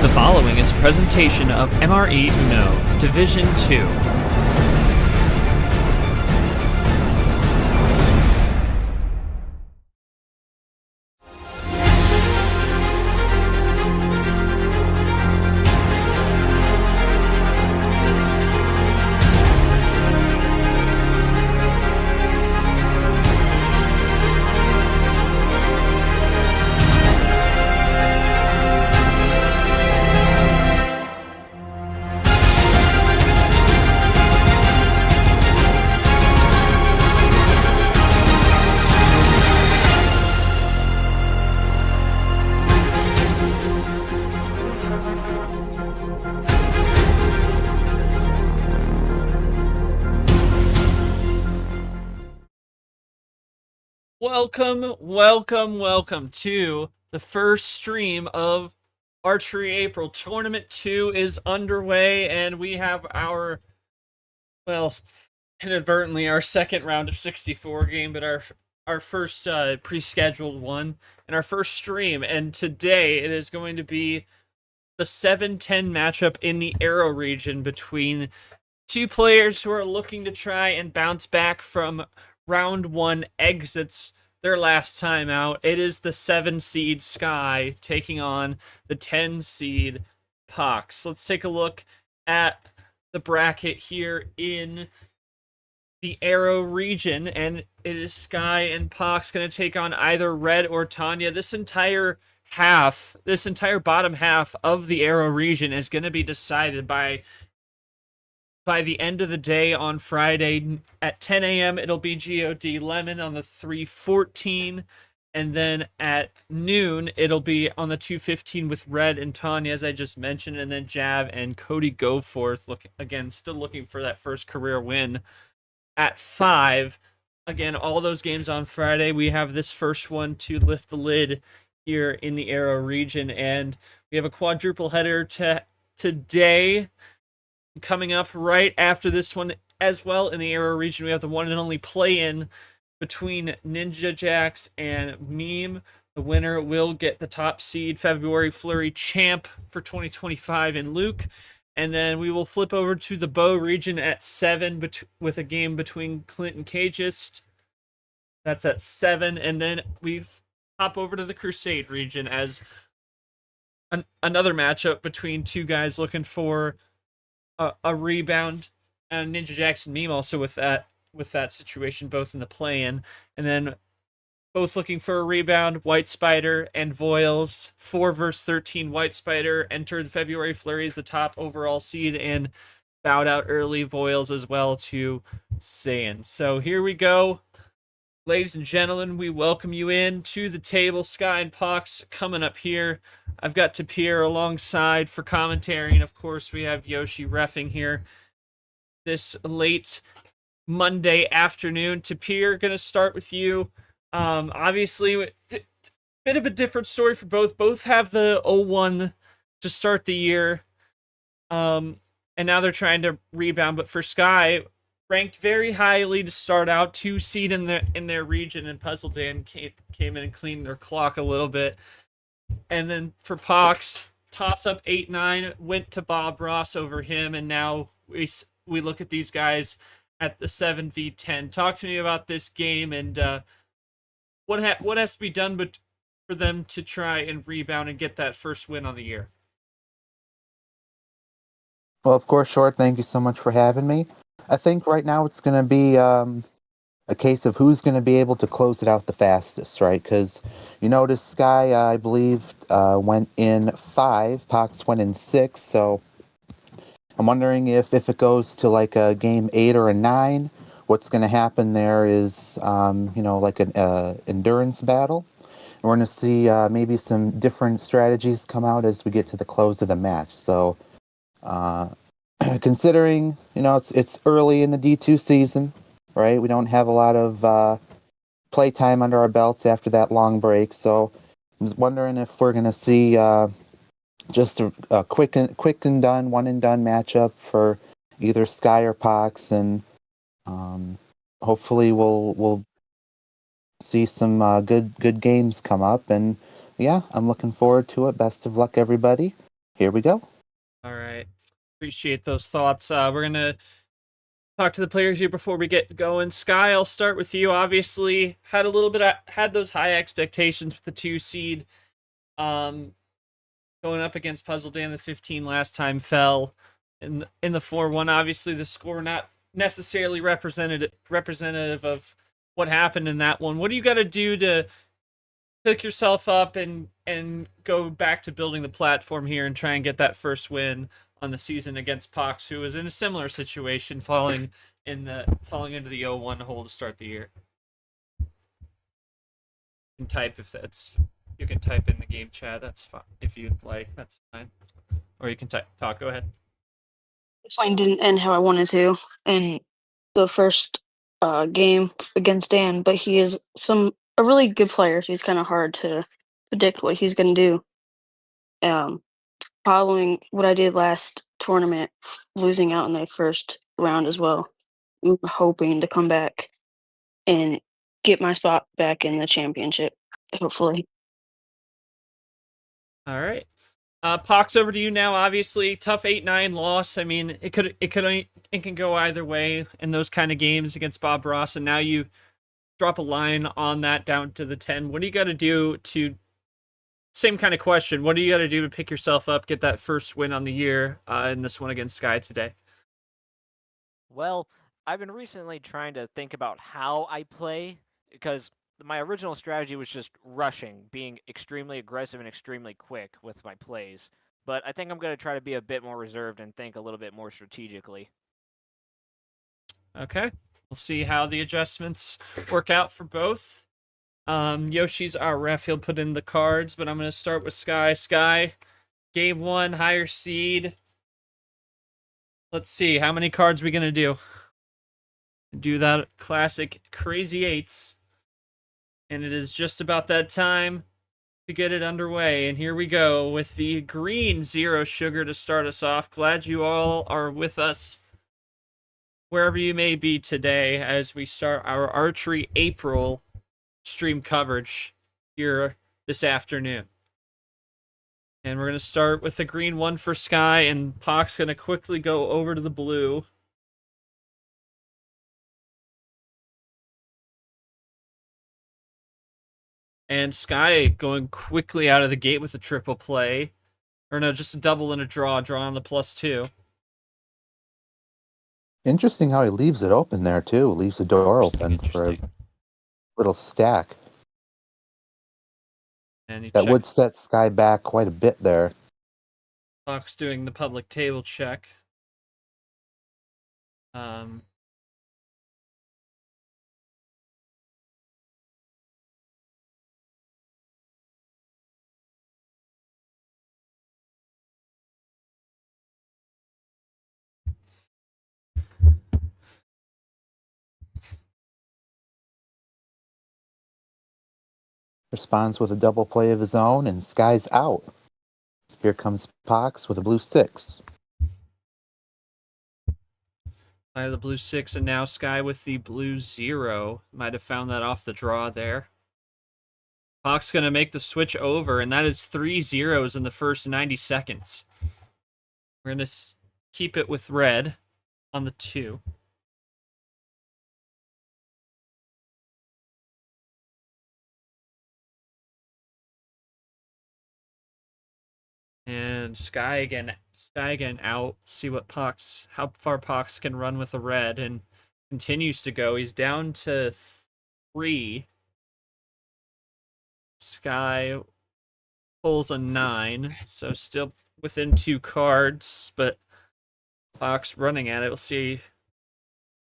The following is a presentation of MRE UNO, Division 2. Welcome to the first stream of Archery April. Tournament 2 is underway, and we have our, inadvertently, our second round of 64 game, but our first pre-scheduled one, and our first stream. And today it is going to be the 7-10 matchup in the Arrow region between two players who are looking to try and bounce back from round 1 exits their last time out. It is the 7 seed Sky taking on the 10 seed Pox. Let's take a look at the bracket here in the Arrow region, and it is Sky and Pox going to take on either Red or Tanya. This entire bottom half of the Arrow region is going to be decided by the end of the day on Friday at 10 a.m. It'll be GOD Lemon on the 314, and then at noon it'll be on the 215 with Red and Tanya, as I just mentioned, and then Jav and Cody Goforth still looking for that first career win at 5. Again, all those games on Friday. We have this first one to lift the lid here in the Arrow region, and we have a quadruple header today. Coming up right after this one as well in the Arrow region, we have the one and only play-in between Ninja Jax and Meme. The winner will get the top seed February Flurry champ for 2025 in Luke. And then we will flip over to the Bow region at 7 with a game between Clint and Cageist. That's at 7. And then we hop over to the Crusade region as another matchup between two guys looking for a rebound, and Ninja Jax and Meme also with that situation, both in the play-in, and then both looking for a rebound. White Spider and Voiles, 4 versus 13. White Spider entered February Flurry as the top overall seed and bowed out early. Voiles as well to Saiyan. So here we go, ladies and gentlemen. We welcome you in to the table. Sky and Pox coming up here. I've got Tapir alongside for commentary, and of course we have Yoshi reffing here this late Monday afternoon. Tapir, gonna start with you. Obviously, bit of a different story for both. Both have the 0-1 to start the year, and now they're trying to rebound. But for Sky, ranked very highly to start out, 2 seed in their region, and Puzzle Dan came in and cleaned their clock a little bit. And then for Pox, toss up 8-9, went to Bob Ross over him, and now we look at these guys at the 7v10. Talk to me about this game and what has to be done for them to try and rebound and get that first win on the year. Well, of course, Short, thank you so much for having me. I think right now it's going to be a case of who's going to be able to close it out the fastest, right? Because you notice Sky, I believe, went in 5, Pox went in 6, so I'm wondering if it goes to like a game 8 or a 9, what's going to happen there is, like an endurance battle. And we're going to see maybe some different strategies come out as we get to the close of the match. So considering, it's early in the D2 season, right? We don't have a lot of playtime under our belts after that long break, so I was wondering if we're going to see just a quick and done, one and done matchup for either Sky or Pox, and hopefully we'll see some good games come up. And yeah, I'm looking forward to it. Best of luck, everybody. here we go. All right. Appreciate those thoughts. We're going to talk to the players here before we get going. Sky, I'll start with you. Obviously, had those high expectations with the 2 seed. Going up against Puzzle Dan, the 15 last time fell in the 4-1. Obviously, the score not necessarily representative of what happened in that one. What do you got to do to pick yourself up and go back to building the platform here and try and get that first win on the season against Pox, who was in a similar situation, falling into the 0-1 hole to start the year? You can type you can type in the game chat. That's fine if you'd like. That's fine. Or you can talk. Go ahead. This line didn't end how I wanted to in the first game against Dan, but he is a really good player, so he's kind of hard to predict what he's going to do. Following what I did last tournament, losing out in the first round as well, I'm hoping to come back and get my spot back in the championship, hopefully. All right. Pox, over to you now. Obviously, tough 8-9 loss. I mean, it can go either way in those kind of games against Bob Ross, and now you drop a line on that down to the 10. What do you got to do to? Same kind of question. What do you got to do to pick yourself up, get that first win on the year in this one against Sky today? Well, I've been recently trying to think about how I play, because my original strategy was just rushing, being extremely aggressive and extremely quick with my plays. But I think I'm going to try to be a bit more reserved and think a little bit more strategically. Okay. We'll see how the adjustments work out for both. Yoshi's our ref. He'll put in the cards, but I'm going to start with Sky. Sky, game 1, higher seed. Let's see, how many cards we going to do? Do that classic crazy 8s. And it is just about that time to get it underway. And here we go with the green 0 sugar to start us off. Glad you all are with us wherever you may be today as we start our Archery April stream coverage here this afternoon. And we're going to start with the green 1 for Sky, and Pock's going to quickly go over to the blue. And Sky going quickly out of the gate with a triple play. Or no, just a double and a draw on the +2. Interesting how he leaves it open there, too. Leaves the door open for a little stack. And that would set Sky back quite a bit there. Fox doing the public table check. Responds with a double play of his own, and Sky's out. Here comes Pox with a blue 6. By the blue 6, and now Sky with the blue 0. Might have found that off the draw there. Pox going to make the switch over, and that is 3 zeros in the first 90 seconds. We're going to keep it with red on the 2. And Sky again out. See what how far Pox can run with the red, and continues to go. He's down to 3. Sky pulls a 9, so still within 2 cards, but Pox running at it. We'll see.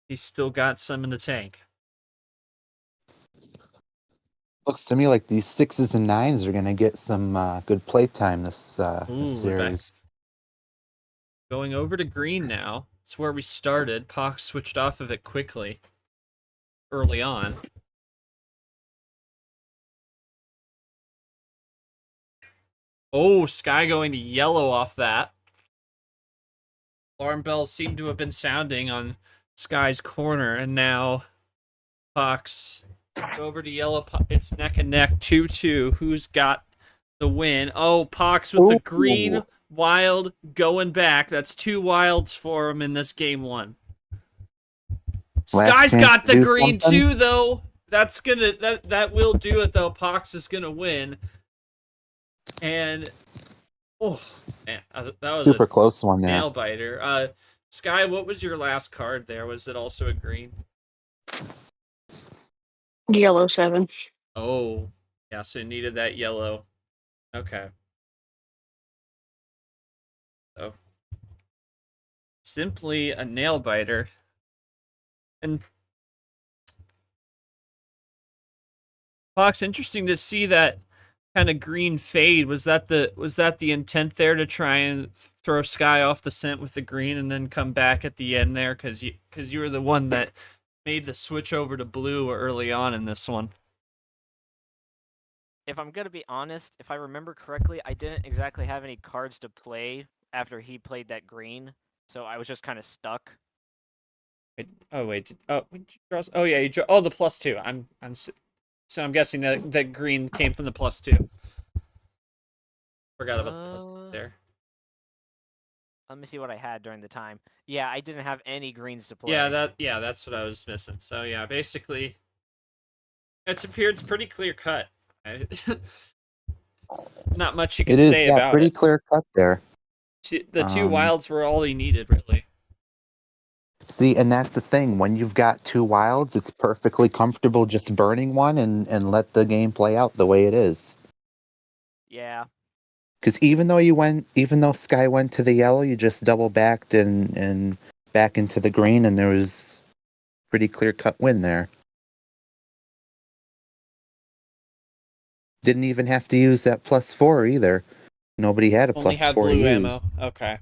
He's still got some in the tank. Looks to me like these 6s and 9s are going to get some good play time this series. Going over to green now. It's where we started. Pox switched off of it quickly early on. Oh, Sky going to yellow off that. Alarm bells seem to have been sounding on Sky's corner, and now Pox over to yellow. It's neck and neck, 2-2. Who's got the win? Oh, Pox with the green wild going back. That's 2 wilds for him in this game 1. Last Sky's chance got to the do green something. too, though. That will do it though. Pox is gonna win. And oh man, that was Super a close one there. nail biter. Sky, what was your last card there? Was it also a green? Yellow 7. Oh, yeah, so it needed that yellow. Okay. So simply a nail biter. And Fox, interesting to see that kind of green fade. Was that the intent there to try and throw Sky off the scent with the green and then come back at the end there because you were the one that made the switch over to blue early on in this one. If I'm gonna be honest, if I remember correctly, I didn't exactly have any cards to play after he played that green, so I was just kind of stuck. Wait, oh wait, oh yeah, oh the +2. So I'm guessing that green came from the +2. Forgot about the +2 there. Let me see what I had during the time. Yeah, I didn't have any greens to play. Yeah, that's what I was missing. So yeah, basically, it's pretty clear cut. Not much you can say about pretty it. clear cut there. The 2 wilds were all he needed, really. See, and that's the thing. When you've got 2 wilds, it's perfectly comfortable just burning one and let the game play out the way it is. Yeah. Because even though Sky went to the yellow, you just double backed and back into the green, and there was pretty clear cut win there. Didn't even have to use that +4 either. Nobody had a Only had +4 blue used. ammo. Okay.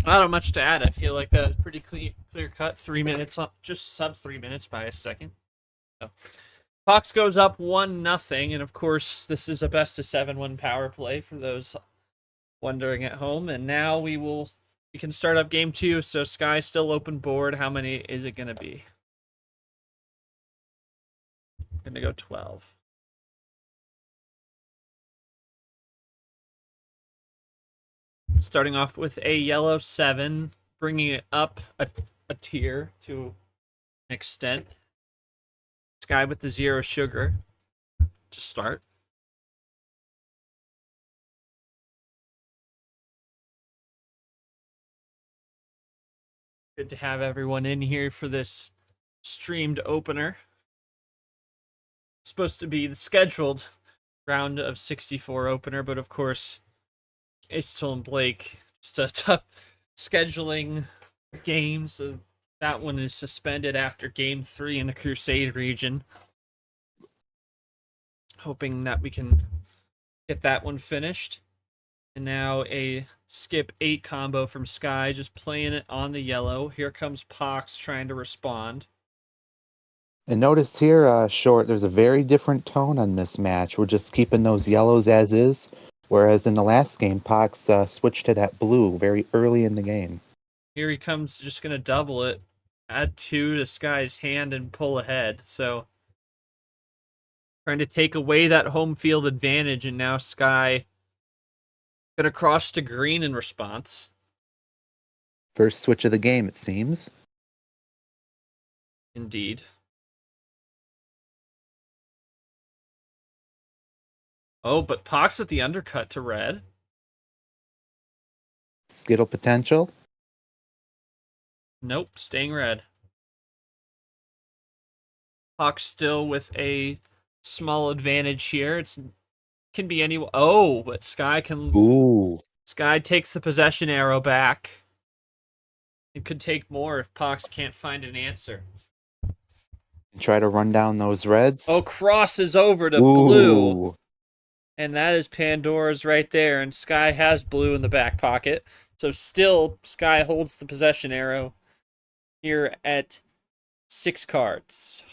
Not have much to add. I feel like that was pretty clear cut. 3 minutes up, just sub 3 minutes by a second. So, Fox goes up 1-0, and of course, this is a best of 7 power play for those wondering at home. And now we can start up game 2. So Sky's still open board. How many is it gonna be? I'm gonna go 12. Starting off with a yellow 7, bringing it up a tier to an extent. Sky with the 0 sugar to start. Good to have everyone in here for this streamed opener. It's supposed to be the scheduled round of 64 opener, but of course, Aistel and Blake, just a tough scheduling game, so that one is suspended after game 3 in the Crusade region. Hoping that we can get that one finished. And now a skip 8 combo from Sky, just playing it on the yellow. Here comes Pox trying to respond. And notice here, Short, there's a very different tone on this match. We're just keeping those yellows as is, whereas in the last game, Pox switched to that blue very early in the game. Here he comes, just going to double it, add 2 to Sky's hand, and pull ahead. So, trying to take away that home field advantage, and now Sky going to cross to green in response. First switch of the game, it seems. Indeed. Oh, but Pox with the undercut to red. Skittle potential. Nope, staying red. Pox still with a small advantage here. Can be any. Oh, but Sky can. Ooh. Sky takes the possession arrow back. It could take more if Pox can't find an answer. Try to run down those reds. Oh, crosses over to Ooh. blue. And that is Pandora's right there. And Sky has blue in the back pocket. So still, Sky holds the possession arrow here at 6 cards.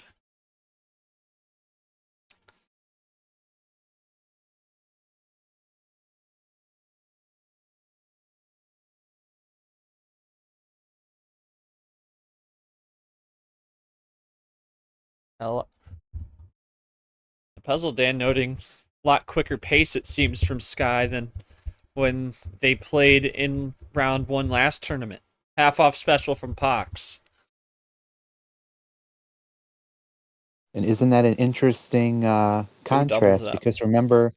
Puzzle Dan noting a lot quicker pace, it seems, from Sky than when they played in round 1 last tournament. Half off special from Pox. And isn't that an interesting doubles contrast? up. Because remember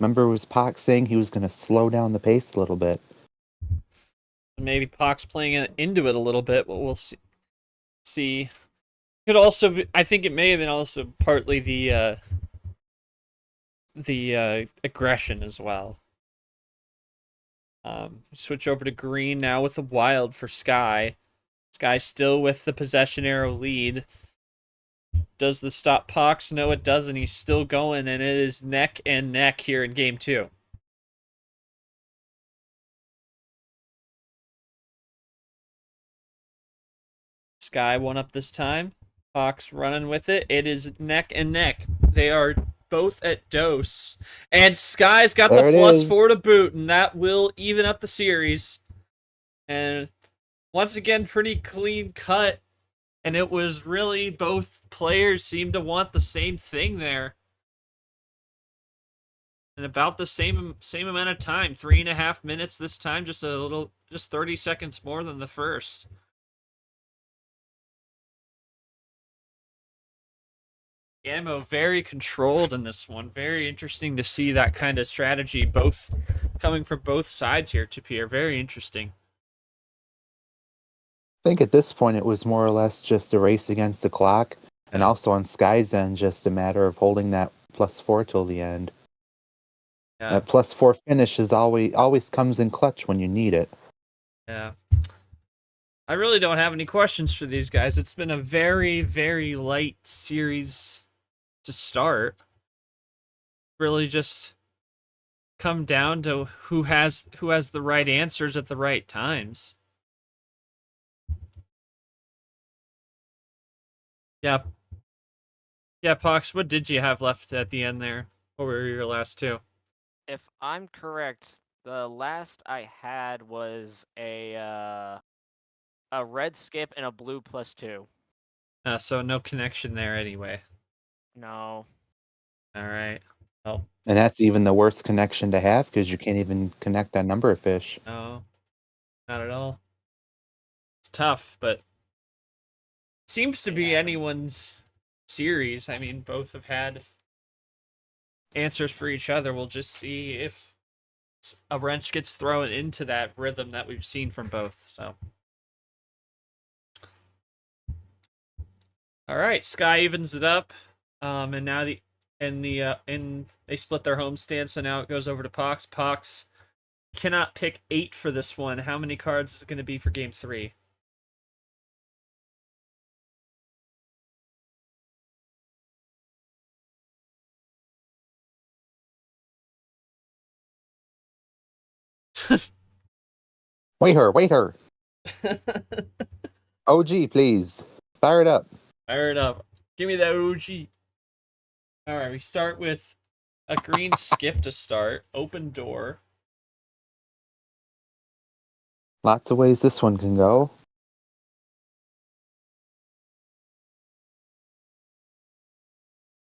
it was Pac saying he was going to slow down the pace a little bit. Maybe Pox playing into it a little bit, but we'll see. Could also be, I think it may have been also partly the aggression as well. Switch over to green now with the wild for Sky. Sky still with the possession arrow lead. Does the stop Pox? No, it doesn't. He's still going, and it is neck and neck here in game 2. Sky one up this time. Pox running with it. It is neck and neck. They are both at dose. And Sky's got There the it is. +4 to boot, and that will even up the series. And once again, pretty clean cut. And it was really both players seemed to want the same thing there. And about the same amount of time, 3.5 minutes this time, just 30 seconds more than the first. Ammo very controlled in this one. Very interesting to see that kind of strategy, both coming from both sides here, Tapir. Very interesting. I think at this point it was more or less just a race against the clock, and also on Sky's end, just a matter of holding that +4 till the end. Yeah. That +4 finish is always comes in clutch when you need it. Yeah. I really don't have any questions for these guys. It's been a very, very light series to start. Really just come down to who has the right answers at the right times. Yeah. Yeah, Pox, what did you have left at the end there? What were your last two? If I'm correct, the last I had was a red skip and a blue +2. So no connection there anyway. No. All right. Oh, And that's even the worst connection to have because you can't even connect that number of fish. no. Not at all. It's tough, but seems to be anyone's series. I mean, both have had answers for each other. We'll just see if a wrench gets thrown into that rhythm that we've seen from both. So, all right, Sky evens it up, and now they split their homestand. So now it goes over to Pox. Pox cannot pick 8 for this one. How many cards is it going to be for game 3? Wait her. OG, please. Fire it up. Fire it up. Give me that OG. All right, we start with a green skip to start. Open door. Lots of ways this one can go.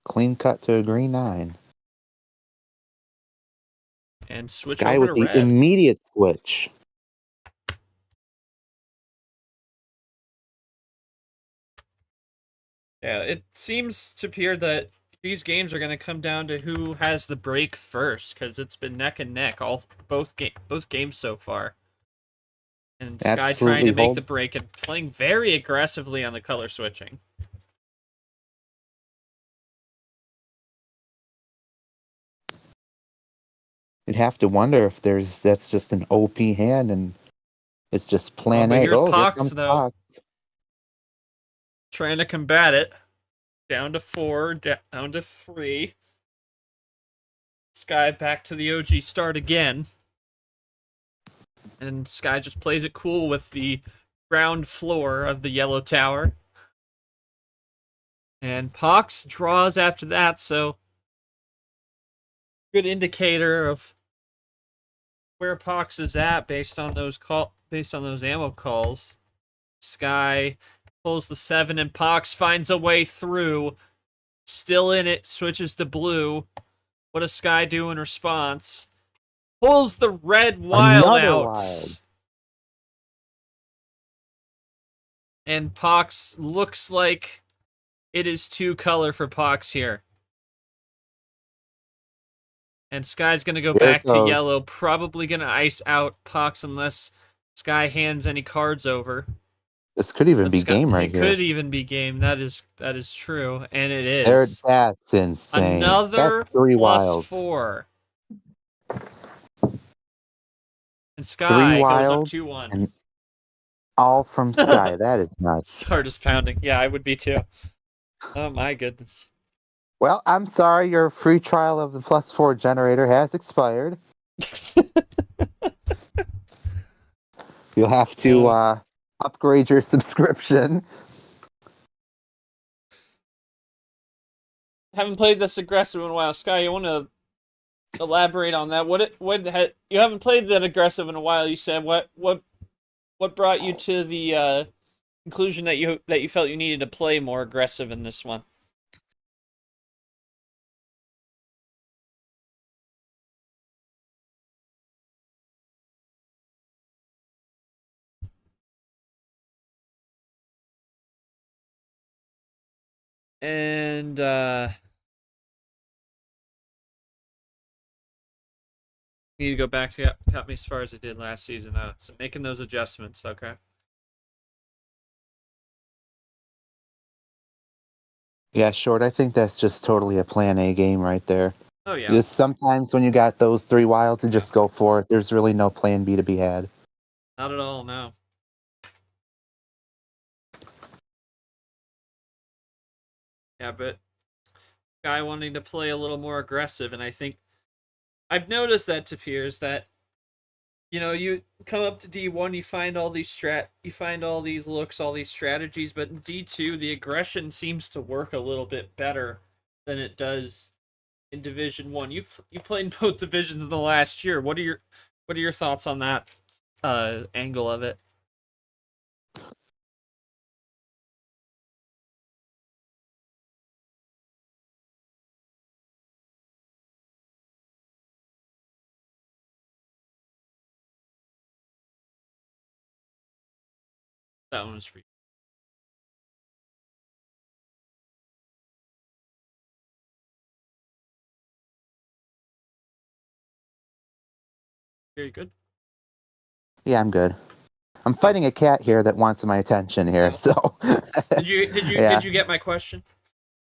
Clean cut to a green 9. And switch Sky over with to the red. immediate switch. Yeah, it seems to appear that these games are going to come down to who has the break first, because it's been neck and neck both games so far. And Sky trying Absolutely to make the break and playing very aggressively on the color switching. You'd have to wonder if that's just an OP hand and it's just plan but A. here's Oh, here Pox, comes though. Pox. Trying to combat it. Down to 4, down to 3. Sky back to the OG start again. And Sky just plays it cool with the ground floor of the yellow tower. And Pox draws after that, so good indicator of where Pox is at based on those ammo calls. Sky pulls the 7 and Pox finds a way through. Still in it, switches to blue. What does Sky do in response? Pulls the red wild Another out. wild. And Pox looks like it is 2-color for Pox here. And Sky's going to go Here back it to goes. yellow. Probably going to ice out Pox unless Sky hands any cards over. This could even But be Sky, game right it here. could even be game. That is true. And it There, is. that's insane. Another That's 3 wilds. +4. And 3 Sky goes up wilds 2-1. and all from Sky. That is nuts. Heart is pounding. Yeah, I would be too. Oh my goodness. Well, I'm sorry, your free trial of the +4 generator has expired. You'll have to upgrade your subscription. Haven't played this aggressive in a while. Sky, you want to elaborate on that? You haven't played that aggressive in a while. You said what brought you to the conclusion that you felt you needed to play more aggressive in this one? And need to go back to cut me as far as I did last season. So making those adjustments, okay. Yeah, Short, I think that's just totally a plan A game right there. Oh yeah. Just sometimes when you got those 3 wilds, you just go for it. There's really no plan B to be had. Not at all, no. Yeah, but Guy wanting to play a little more aggressive, and I think I've noticed that to peers that you come up to D1, you find all these looks, all these strategies, but in D2 the aggression seems to work a little bit better than it does in Division 1. You played in both divisions in the last year. What are your thoughts on that angle of it? That one was for you. Very good. Yeah, I'm good. I'm fighting a cat here that wants my attention here, so. Did you get my question?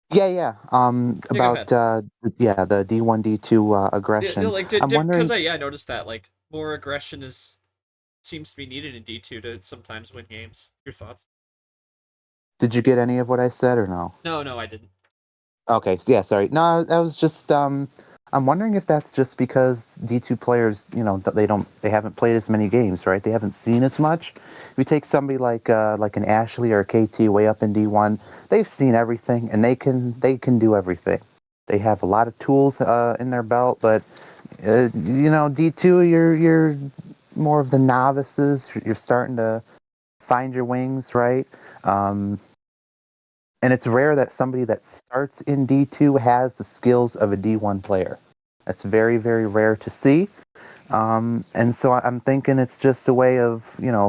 Yeah. About go the D1 D2 aggression. I'm wondering. Because I noticed that more aggression seems to be needed in D2 to sometimes win games. Your thoughts? Did you get any of what I said or no? No, I didn't. Okay, yeah, sorry. No, I was just I'm wondering if that's just because D2 players, they haven't played as many games, right? They haven't seen as much. If you take somebody like an Ashley or a KT way up in D1, they've seen everything and they can do everything. They have a lot of tools in their belt, but D2 you're more of the novices. You're starting to find your wings, right? And it's rare that somebody that starts in D2 has the skills of a D1 player. That's very, very rare to see. And so I'm thinking it's just a way of,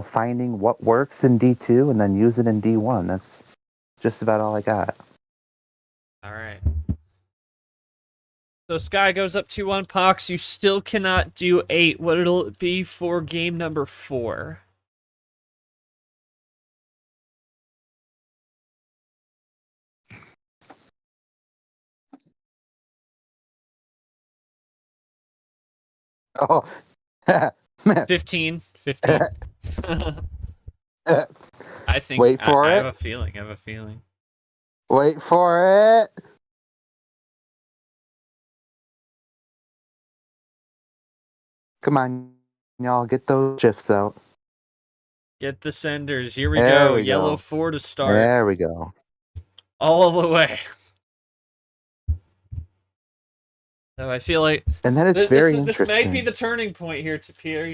finding what works in D2 and then use it in D1. That's just about all I got. All right. So Sky goes up 2-1. Pox, you still cannot do 8. What'll it be for game number 4? Oh, 15. I think. Wait for I it. have a feeling. Wait for it. Come on, y'all, get those shifts out. Get the senders. Here we There go. we Yellow go. 4 to start. There we go. All the way. So I feel like And that is very interesting. This might be the turning point here to Pierre.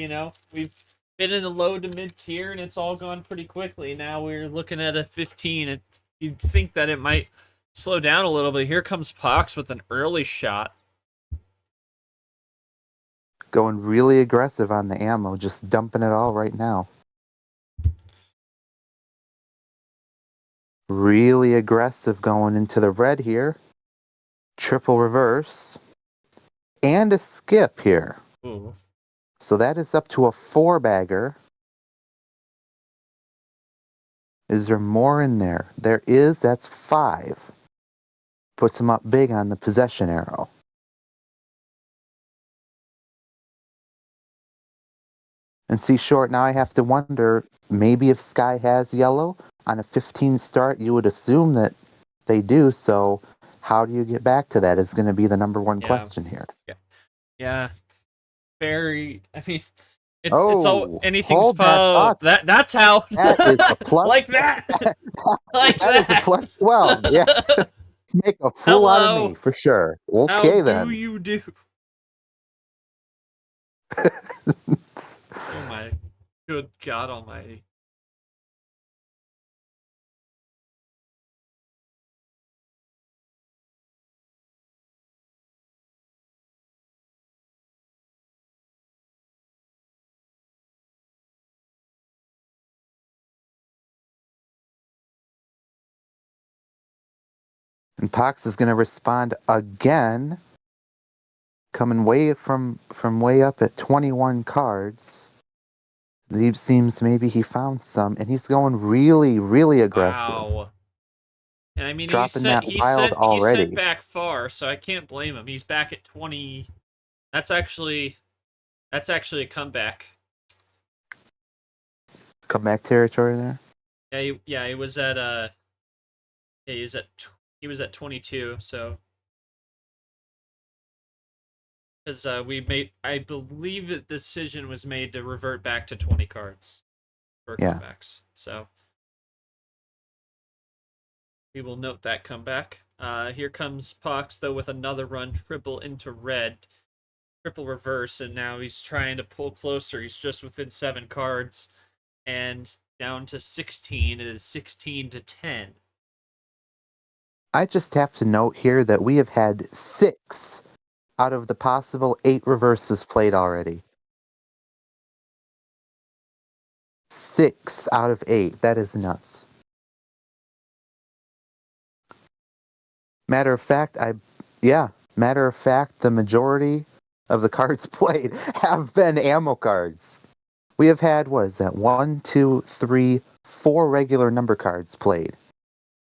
We've been in the low to mid tier, and it's all gone pretty quickly. Now we're looking at a 15. And you'd think that it might slow down a little bit. Here comes Pox with an early shot. Going really aggressive on the ammo, just dumping it all right now. Really aggressive going into the red here. Triple reverse. And a skip here. Ooh. So that is up to a 4-bagger. Is there more in there? There is. That's 5. Puts him up big on the possession arrow. And see, Short, now I have to wonder, maybe if Sky has yellow on a 15 start, you would assume that they do. So how do you get back to that is going to be the number one question here. Yeah. Very, I mean, it's all Oh, anything's hold that thought. that's how. That is a plus. Like that. Like that is a plus 12. Yeah. Make a fool out of Hello. me, for sure. Okay, How then. do you do? Oh my good God almighty. And Pox is going to respond again, coming way from way up at 21 cards. It seems maybe he found some, and he's going really, really aggressive. Wow. And I mean, Dropping he wild already. sent back far, so I can't blame him. He's back at 20. That's actually a comeback. Comeback territory there. Yeah, he was at he was at 22, so because I believe the decision was made to revert back to 20 cards for comebacks. So we will note that comeback. Here comes Pox though with another run, triple into red, triple reverse, and now he's trying to pull closer. He's just within 7 cards, and down to 16. It is 16 to 10. I just have to note here that we have had 6 out of the possible 8 reverses played already. 6 out of 8. That is nuts. Matter of fact, the majority of the cards played have been ammo cards. We have had, what is that, 1, 2, 3, 4 regular number cards played.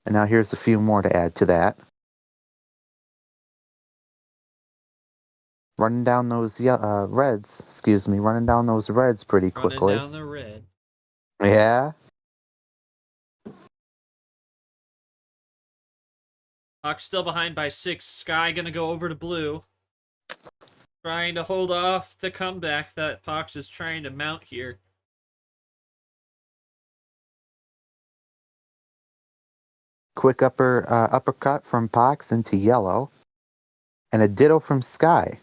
And now here's a few more to add to that. Running down those reds, running down those reds pretty quickly. Running down the red. Yeah. Pox still behind by 6. Sky gonna go over to blue. Trying to hold off the comeback that Pox is trying to mount here. Quick uppercut from Pox into yellow. And a ditto from Sky.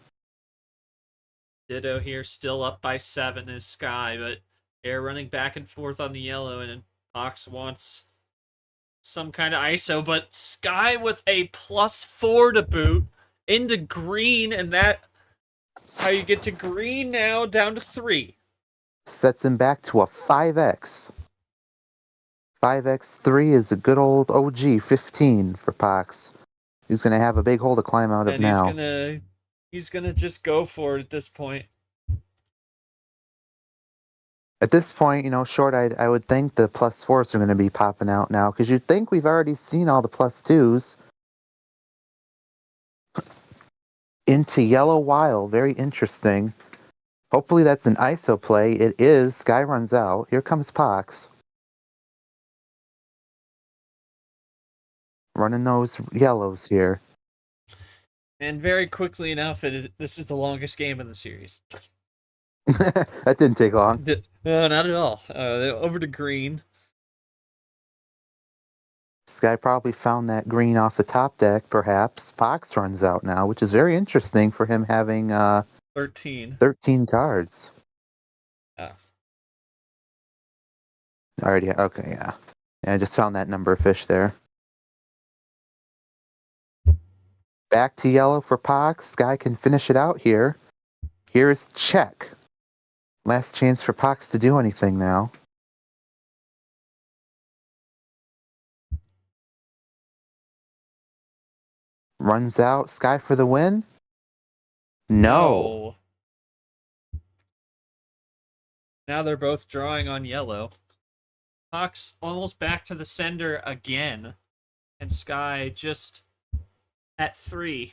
Ditto here, still up by 7 is Sky, but they're running back and forth on the yellow, and Pox wants some kind of ISO, but Sky with a +4 to boot into green, and that how you get to green now, down to 3. Sets him back to a 5x. 5x3 is a good old OG 15 for Pox. He's going to have a big hole to climb out of now. He's gonna just go for it at this point. At this point, Short, I would think the +4s are going to be popping out now, because you'd think we've already seen all the +2s. Into yellow wild, very interesting. Hopefully that's an ISO play. It is. Sky runs out. Here comes Pox. Running those yellows here. And very quickly enough, this is the longest game in the series. That didn't take long. No, not at all. Over to green. Sky probably found that green off the top deck, perhaps. Pox runs out now, which is very interesting for him having 13 cards. Yeah. Already, okay, yeah. Yeah, I just found that number of fish there. Back to yellow for Pox. Sky can finish it out here. Here's check. Last chance for Pox to do anything now. Runs out. Sky for the win? No. Now they're both drawing on yellow. Fox almost back to the sender again. And Sky just at 3.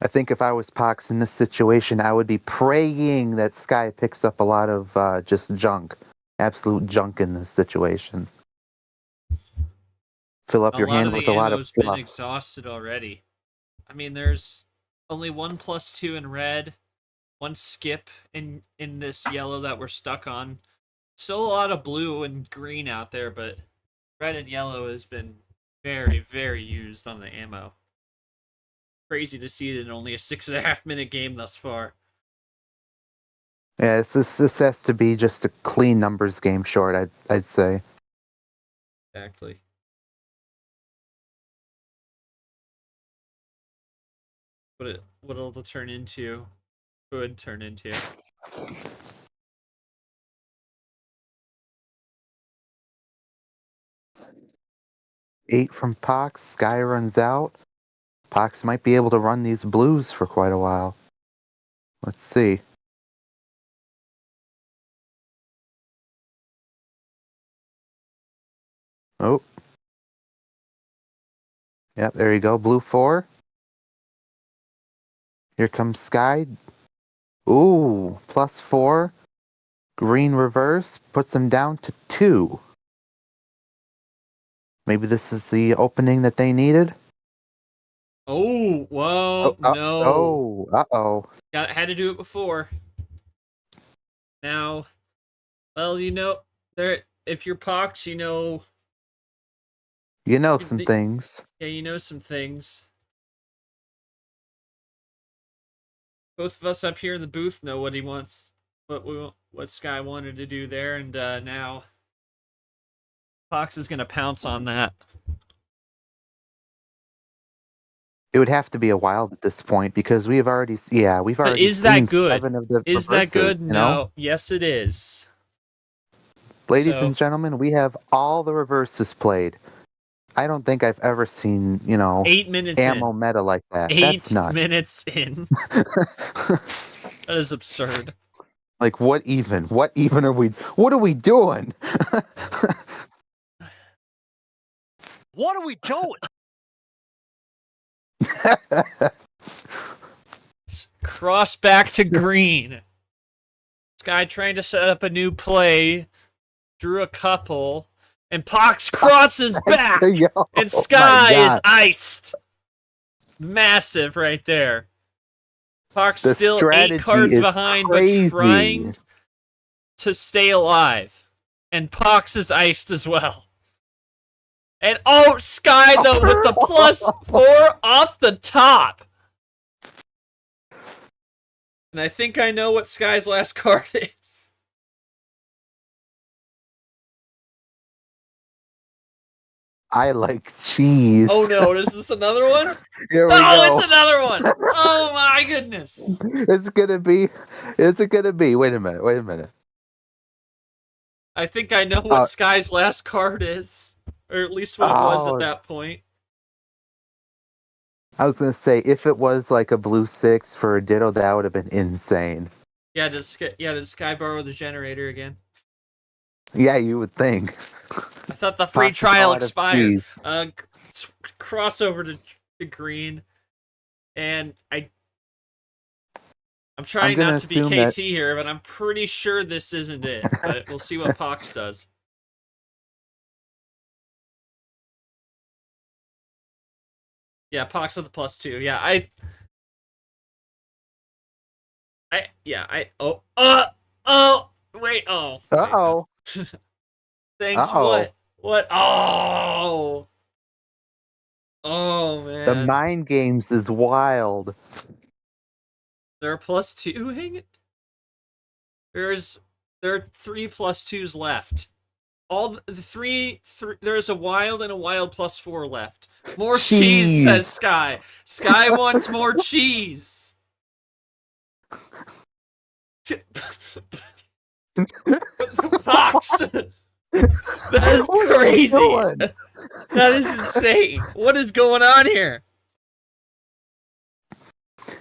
I think if I was Pox in this situation, I would be praying that Sky picks up a lot of just junk. Absolute junk in this situation. Fill up your hand with a lot of ammo's been fluff. exhausted already. I mean, there's only 1 +2 in red, 1 skip in this yellow that we're stuck on. Still a lot of blue and green out there, but red and yellow has been very, very used on the ammo. Crazy to see it in only a 6.5-minute game thus far. Yeah, this has to be just a clean numbers game short, I'd say. Exactly. What it'll turn into. Could turn into. Eight from Pox. Sky runs out. Pox might be able to run these blues for quite a while. Let's see. Oh. Yep, there you go. Blue 4. Here comes Sky. Ooh, +4. Green reverse puts him down to 2. Maybe this is the opening that they needed. Oh, whoa, no. Oh, uh-oh. Had to do it before. Now, well, if you're Pox, You know some things. Yeah, you know some things. Both of us up here in the booth know what he wants, what Sky wanted to do there, and now Pox is gonna pounce on that. It would have to be a wild at this point because we've already seen is that good? 7 of the Is that good? reverses, you know? No. Yes, it is. Ladies and gentlemen, we have all the reverses played. I don't think I've ever seen, 8 minutes ammo in. meta like that. 8 That's nuts. minutes in. That is absurd. Like, what even? What are we doing? What are we doing? Cross back to green. Sky trying to set up a new play. Drew a couple. And Pox crosses back. And Sky is iced. Massive right there. Pox still 8 cards behind, crazy. but trying to stay alive. And Pox is iced as well. And Sky though with the +4 off the top. And I think I know what Sky's last card is. I like cheese. Oh no, is this another one? Here we go. It's another one. Oh my goodness. Is it gonna be? Wait a minute. I think I know what Sky's last card is. Or at least what it was at that point. I was gonna say, if it was like a blue 6 for a Ditto, that would have been insane. Yeah, does Sky borrow the generator again? Yeah, you would think. I thought the free trial expired. Crossover to green. And I'm trying not to be KT here, but I'm pretty sure this isn't it. But we'll see what Pox does. Yeah, Pox with the +2. Yeah, wait, Uh-oh. Thanks, what? Oh, man. The mind games is wild. There are +2 hanging? There are 3 +2s left. all the three. There's a wild and a wild +4 left. More cheese, says Sky. Sky wants more cheese. Fox. That is crazy. That is insane. What is going on here?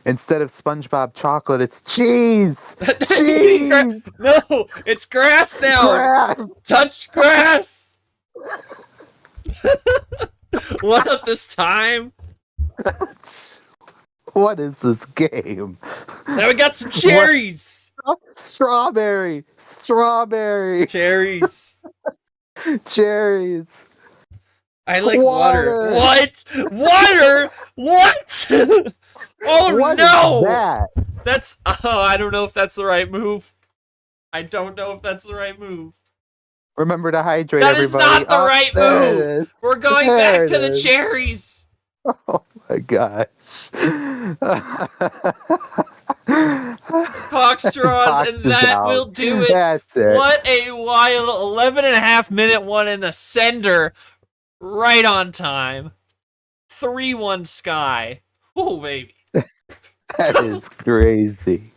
Instead of SpongeBob chocolate, it's cheese. Cheese. No, it's grass now. Grass. Touch grass. What up this time? What is this game? Now we got some cherries. Strawberry. Cherries. Cherries. I like water. What? Water? What? Oh What no! is that? That's I don't know if that's the right move. I don't know if that's the right move. Remember to hydrate, That everybody. is not the right there it move. is. We're going There back it to the is. cherries. Oh my gosh. Fox straws, Fox and is that out. will do it. That's it. What a wild 11.5-minute one in the sender. Right on time. 3-1 Sky. Oh, baby. That is crazy.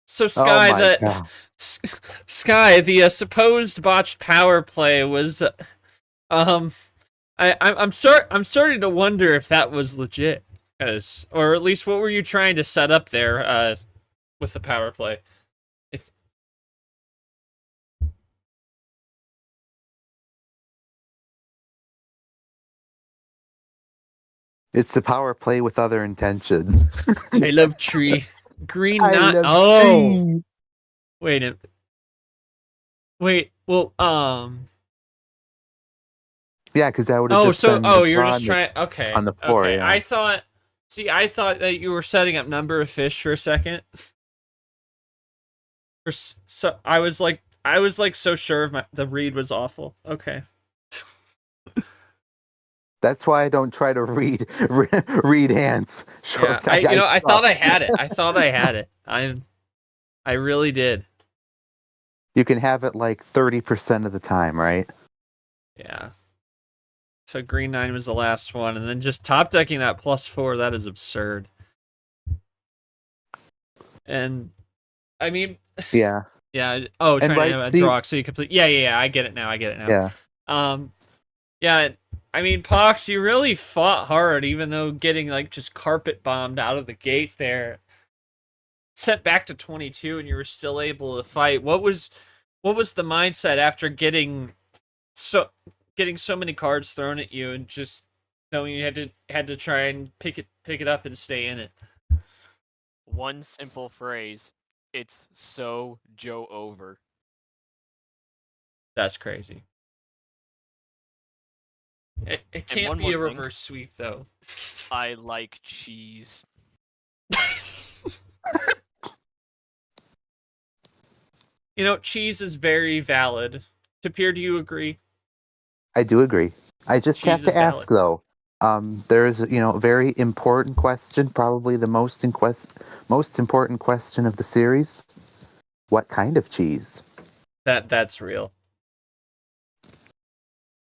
So Sky, Oh my God. Sky, the supposed botched power play was, I'm starting to wonder if that was legit, or at least what were you trying to set up there, with the power play? It's a power play with other intentions. I love tree. Green I not. love Oh, trees. wait a. Wait. Well. Yeah, because that would have Oh, just so been the you're draw just trying. Okay. on the floor, Okay. yeah. I thought. See, I thought that you were setting up number of fish for a second. So I was like so sure of the read was awful. Okay. That's why I don't try to read hands. Sure, Yeah. I suck. thought I had it. I thought I had it. I really did. You can have it like 30% of the time, right? Yeah. So green 9 was the last one, and then just top decking that +4, that is absurd. And I mean, Yeah. yeah. Oh, And trying to right have a draw, seats- so you complete. Yeah. I get it now. Yeah. Yeah. I mean, Pox, you really fought hard, even though getting like just carpet bombed out of the gate there. Sent back to 22, and you were still able to fight. What was the mindset after getting so many cards thrown at you, and just knowing you had to try and pick it up and stay in it? One simple phrase. It's so Joe over. That's crazy. It can't one be a more thing. reverse sweep though. I like cheese. Cheese is very valid. Tapir, do you agree? I do agree. I just Cheese have is to ask though. There is a very important question, probably the most important question of the series. What kind of cheese? That's real.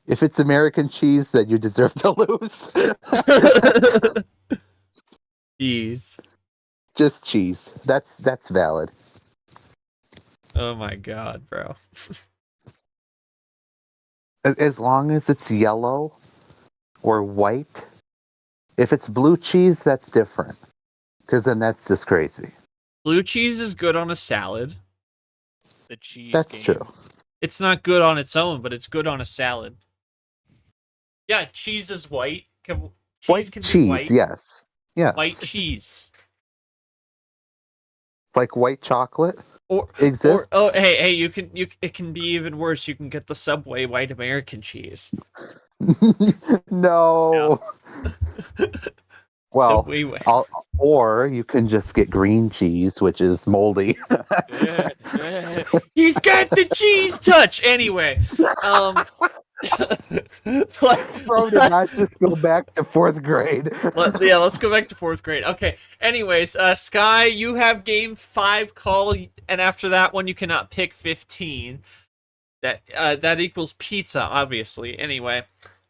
If it's American cheese, then you deserve to lose. Cheese. Just cheese. That's valid. Oh my god, bro. As long as it's yellow or white. If it's blue cheese, that's different. Because then that's just crazy. Blue cheese is good on a salad. The cheese. That's game. true. It's not good on its own, but it's good on a salad. Yeah, cheese is white. White can cheese, be white. yes. Yes. White cheese. Like white chocolate Or exists. hey, it can be even worse. You can get the Subway white American cheese. No. Well, Subway white. or you can just get green cheese, which is moldy. He's got the cheese touch. Anyway, Bro did not just go back to 4th grade. Let's go back to 4th grade. Okay. Anyways, Sky, you have game 5 call, and after that one, you cannot pick 15. That equals pizza, obviously. Anyway,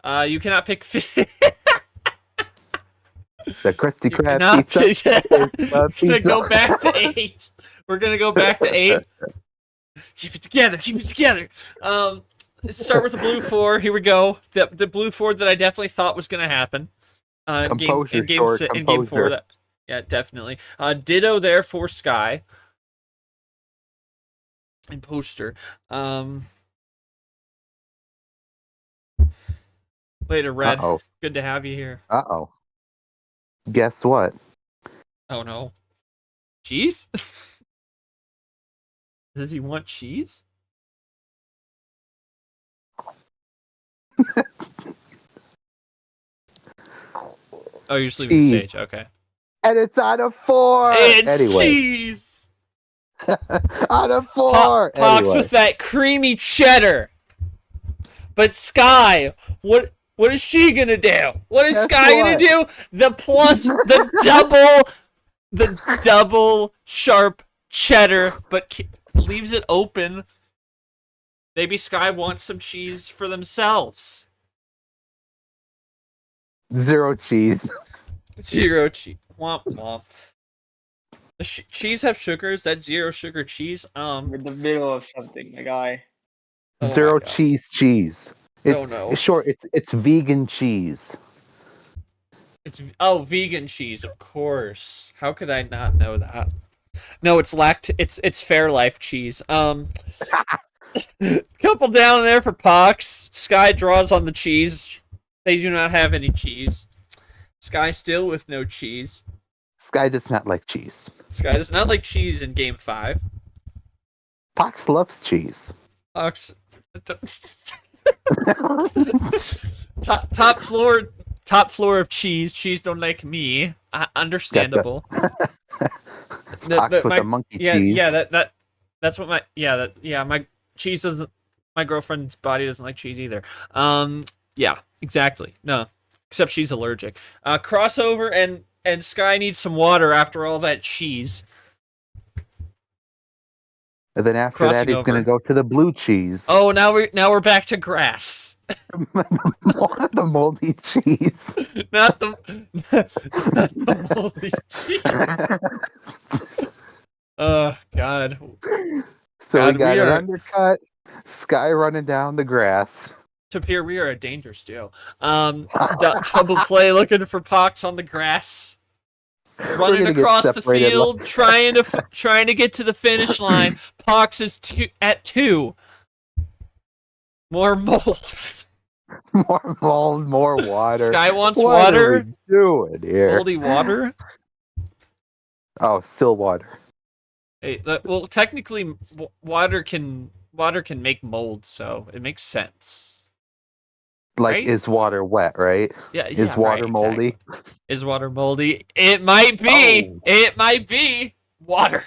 you cannot pick 15. The Krusty Krab pizza. We're gonna go back to 8. We're gonna go back to 8. Keep it together. Keep it together. Let's start with the blue 4. Here we go. The blue 4 that I definitely thought was gonna happen. Composure, in game composure. 4. Yeah, definitely. Ditto there for Sky. And poster. Later, Red. Uh-oh. Good to have you here. Uh-oh. Guess what? Oh no. Cheese? Does he want cheese? Oh, you're just leaving Cheese. stage. Okay. And it's on a 4! It's anyway. cheese! On a 4! Pox Anyway. with that creamy cheddar. But Sky, what is she gonna do? What is Guess Sky gonna do? The double sharp cheddar, but leaves it open. Maybe Sky wants some cheese for themselves. 0 cheese. 0 cheese. Womp womp. Does cheese have sugar? Is that 0 sugar cheese? We're in the middle of something, my guy. Oh my 0 God. cheese. Oh no. It's short. It's vegan cheese. It's vegan cheese, of course. How could I not know that? No, it's Fairlife cheese. Couple down there for Pox. Sky draws on the cheese. They do not have any cheese. Sky still with no cheese. Sky does not like cheese. Sky does not like cheese in game 5. Pox loves cheese. Pox. top floor of cheese. Cheese don't like me. Understandable. Pox with the monkey cheese. Yeah, that's what my cheese doesn't. My girlfriend's body doesn't like cheese either. Yeah, exactly. No, except she's allergic. Crossover and Sky needs some water after all that cheese. And then after Crossing that, he's going to over. go to the blue cheese. Oh, now we're back to grass. The moldy cheese. Not the moldy cheese. Oh God. So God, we got we an are- undercut. Sky running down the grass. Tapir, we are a dangerous duo. Double play, looking for Pox on the grass. Running gonna get across the separated field, trying to get to the finish line. Pox is at 2. More mold. More mold, more water. Sky wants What water. are we doing here? Moldy water. Oh, still water. Hey, well, technically, water can make mold, so it makes sense. Like, Right? is water wet, right? Yeah, Is water right, moldy? exactly. Is water moldy? It might be. Oh. It might be water.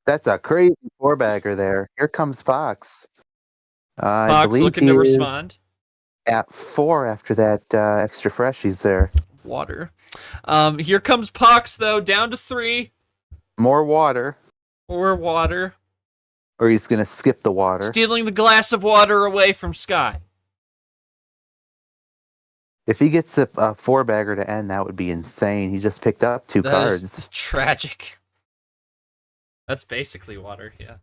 That's a crazy 4-bagger there. Here comes Fox. I Fox believe looking he to is respond. at 4 after that extra freshies there. Water. Here comes Pox though, down to 3. More water, Or water. or he's going to skip the water. Stealing the glass of water away from Sky. If he gets a 4-bagger to end, that would be insane. He just picked up 2 That cards. is tragic. That's basically water, yeah.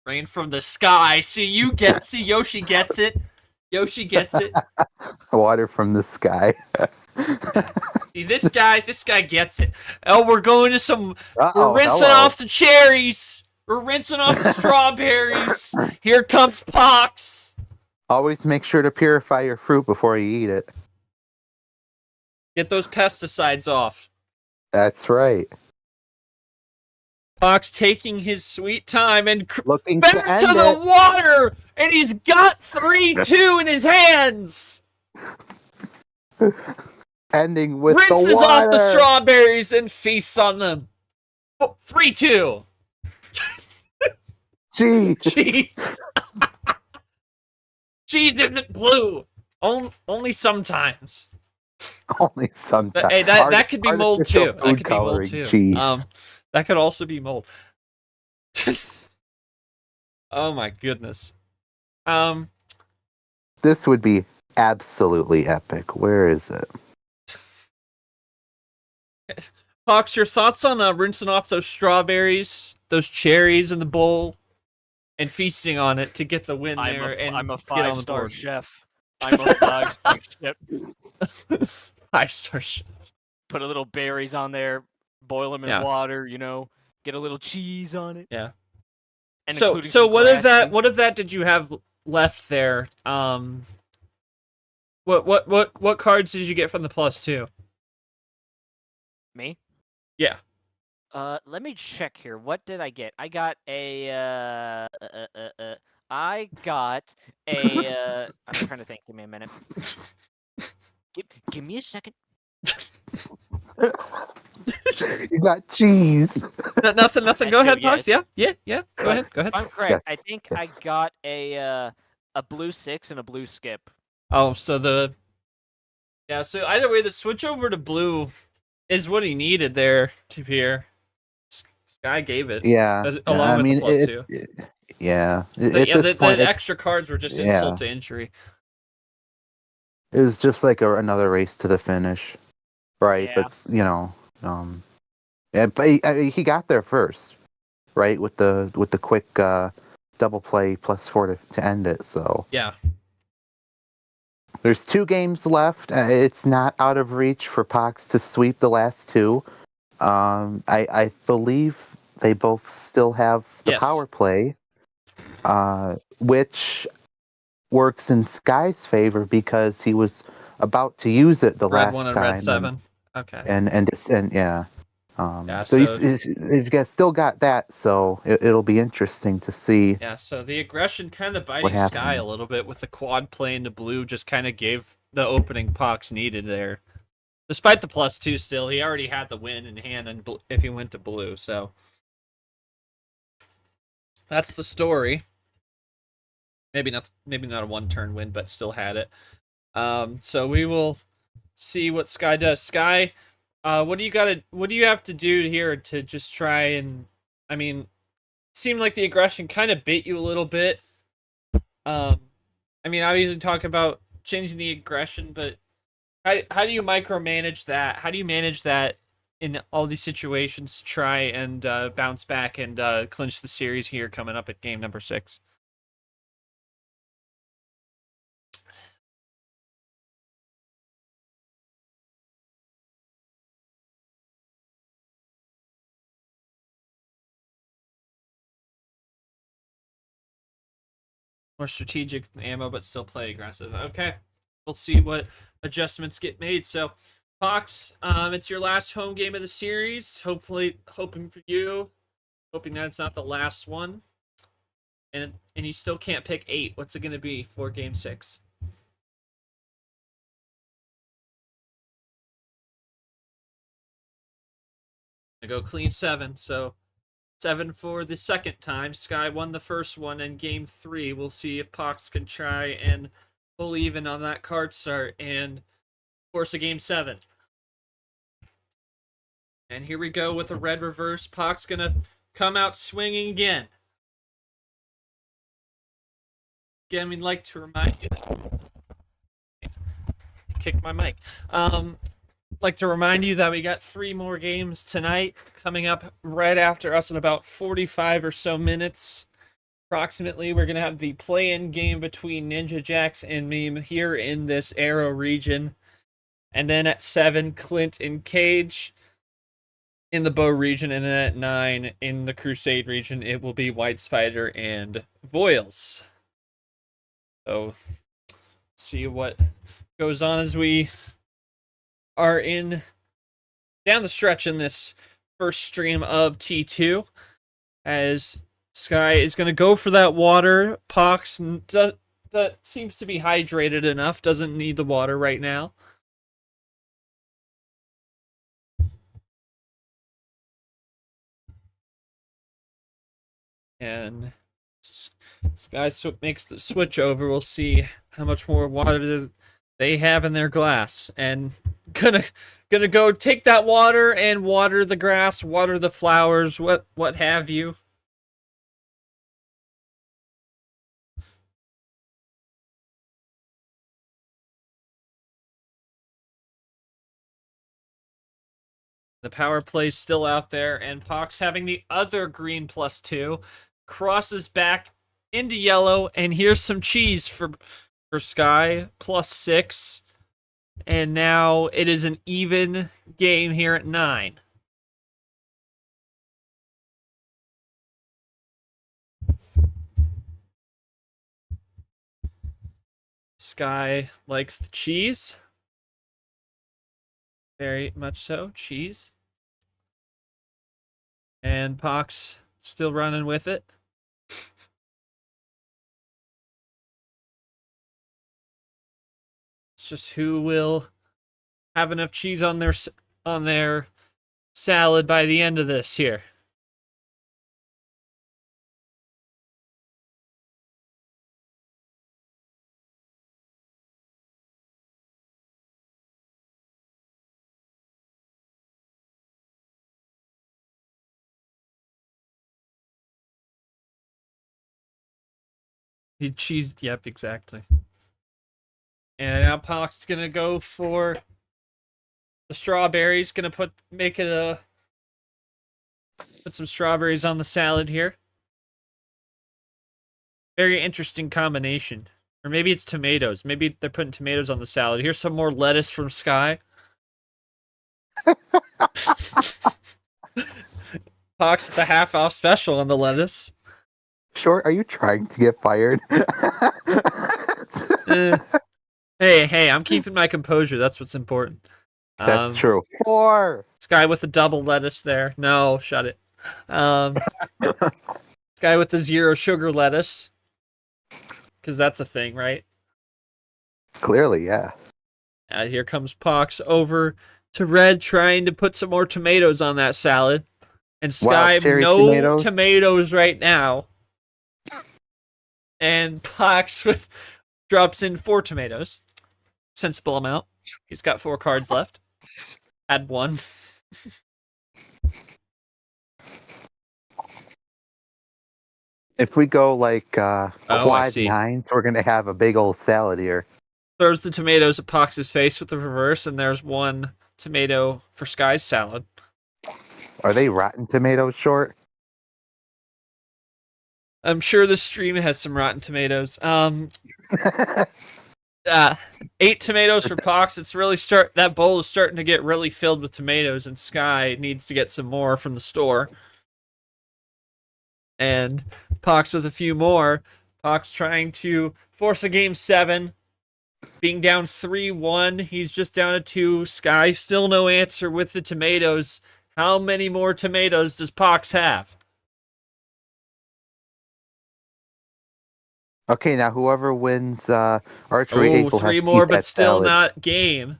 Rain from the sky. See Yoshi gets it. Yoshi gets it. Water from the sky. See, this guy gets it. Oh, we're going to some. Uh-oh, We're rinsing hello. off the cherries. We're rinsing off the strawberries. Here comes Pox. Always make sure to purify your fruit before you eat it. Get those pesticides off. That's right. Pox taking his sweet time and Looking back to end to the it. water, and he's got 3-2 in his hands. Ending with Rinses the water. off the strawberries and feasts on them. 3-2. Jeez. Jeez. cheese isn't blue. Only sometimes. Only sometimes. Hey, that could be mold Artificial too. That food could be mold coloring too. cheese. That could also be mold. Oh my goodness. This would be absolutely epic. Where is it? Fox, your thoughts on rinsing off those strawberries, those cherries in the bowl, and feasting on it to get the win there and I'm a get on the 5-star board. chef. I'm a 5-star chef. 5-star chef. Put a little berries on there, boil them in Yeah. water, get a little cheese on it. Yeah. And So including some what of grass that seed. what of that did you have left there? What cards did you get from the +2? Me? Yeah. Let me check here. What did I get? I got a I got a I'm trying to think. Give me a minute. Give me a second. You got cheese. Nothing. I Go do, ahead, yes. Fox. Yeah. Go ahead. If I'm correct, I Yes, think yes. I got a blue 6 and a blue skip. Oh, so so either way, the switch over to blue is what he needed there to hear. Sky gave it. Yeah. Along I with mean, the +2. yeah. But At this point, the extra cards were just insult yeah. to injury. It was just like another race to the finish, right? Yeah. But yeah, but he got there first, right? With the quick double play +4 to end it. So Yeah. there's 2 games left. It's not out of reach for Pox to sweep the last 2. I believe they both still have the Yes. power play, which works in Sky's favor because he was about to use it the Red last 1 and Red time, 7. Okay. and yeah. Yeah, So so- he's still got that, so it'll be interesting to see. Yeah, so the aggression kind of What biting Sky a happens? little bit with the quad play into blue just kind of gave the opening Pox needed there. Despite the +2 still, he already had the win in hand and if he went to blue, so that's the story. Maybe not a one-turn win, but still had it. So we will see what Sky does. Sky, what do you have to do here to just try and, I mean, it seemed like the aggression kind of bit you a little bit. I mean, I usually talk about changing the aggression, but how do you micromanage that? How do you manage that in all these situations to try and bounce back and clinch the series here coming up at game number 6? More strategic ammo, but still play aggressive. Okay, we'll see what adjustments get made. So, Fox, it's your last home game of the series. Hopefully, hoping for you, hoping that's not the last one. And you still can't pick 8. What's it gonna be for game 6? I go clean 7. So 7 for the second time. Sky won the first one in game 3. We'll see if Pox can try and pull even on that card start and force a game 7. And here we go with a red reverse. Pox gonna come out swinging again. Again, we'd like to remind you that kick my mic. Like to remind you that we got 3 more games tonight coming up right after us in about 45 or so minutes. Approximately, we're going to have the play-in game between Ninja Jax and Meme here in this Arrow region. And then at 7, Clint and Cage in the Bow region. And then at 9, in the Crusade region, it will be White Spider and Voiles. So, see what goes on as we are in down the stretch in this first stream of T2, as Sky is going to go for that water. Pox seems to be hydrated enough, doesn't need the water right now. And Sky makes the switch over. We'll see how much more water they have in their glass, and gonna go take that water and water the grass, water the flowers, what have you. The power play's still out there, and Pox having the other green +2 crosses back into yellow, and here's some cheese for Sky +6, and now it is an even game here at 9. Sky likes the cheese. Very much so, cheese. And Pox still running with it. It's just who will have enough cheese on their salad by the end of this here. He cheesed, yep, exactly. And now Pox gonna go for the strawberries. Gonna put some strawberries on the salad here. Very interesting combination. Or maybe it's tomatoes. Maybe they're putting tomatoes on the salad. Here's some more lettuce from Sky. Pox the half-off special on the lettuce. Short, are you trying to get fired? Hey, I'm keeping my composure. That's what's important. That's true. 4! Sky with the double lettuce there. No, shut it. Sky with the 0 sugar lettuce. Because that's a thing, right? Clearly, yeah. Here comes Pox over to Red, trying to put some more tomatoes on that salad. And Sky, no tomatoes right now. And Pox drops in 4 tomatoes. Sensible amount. He's got 4 cards left. Add 1. If we go like quad 9, we're gonna have a big old salad here. Throws the tomatoes at Pox's face with the reverse, and there's 1 tomato for Sky's salad. Are they rotten tomatoes, Short? I'm sure the stream has some rotten tomatoes. 8 tomatoes for Pox. It's really that bowl is starting to get really filled with tomatoes, and Sky needs to get some more from the store. And Pox with a few more. Pox trying to force a game 7. Being down 3-1. He's just down to 2. Sky still no answer with the tomatoes. How many more tomatoes does Pox have? Okay, now whoever wins Archery April has 3 more, but that still salad. not game.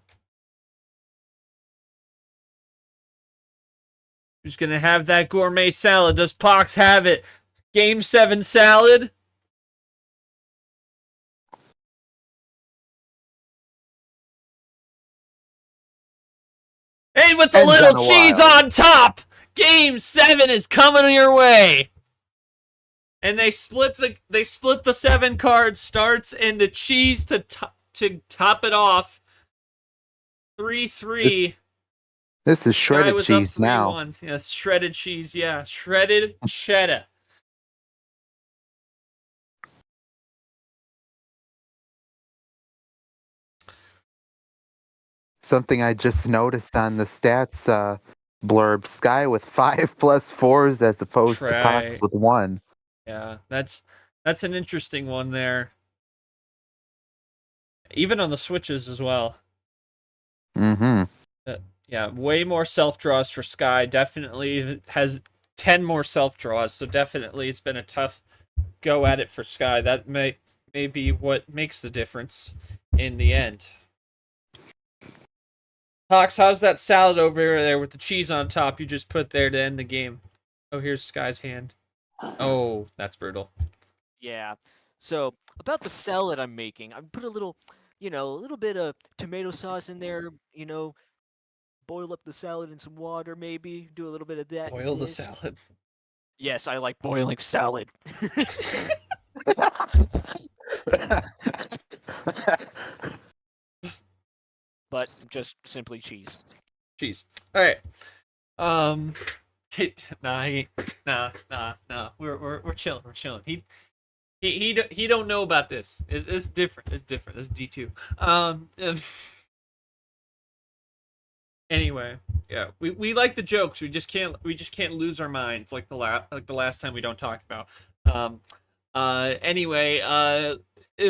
Who's going to have that gourmet salad? Does Pox have it? Game 7 salad? And with the Ends little on a cheese while. on top! Game 7 is coming your way! And they split the 7 card starts, and the cheese to top it off. 3-3. This is shredded cheese now. 3-1. Yeah, shredded cheese, yeah. Shredded cheddar. Something I just noticed on the stats blurb: Sky with 5 plus 4s as opposed to Pox with 1. Yeah, that's an interesting one there. Even on the switches as well. Mm-hmm. Yeah, way more self-draws for Sky. Definitely has 10 more self-draws, so definitely it's been a tough go at it for Sky. That may be what makes the difference in the end. Pox, how's that salad over there with the cheese on top you just put there to end the game? Oh, here's Sky's hand. Oh, that's brutal. Yeah. So about the salad I'm making, I put a little, a little bit of tomato sauce in there. Boil up the salad in some water, maybe do a little bit of that. in Boil the this. salad. Yes, I like boiling salad. But just simply cheese. Jeez. All right. Nah. We're chilling. We're chilling. He don't know about this. It's different. It's different. It's D2. Anyway, yeah, we like the jokes. We just can't lose our minds like the last time we don't talk about. Anyway,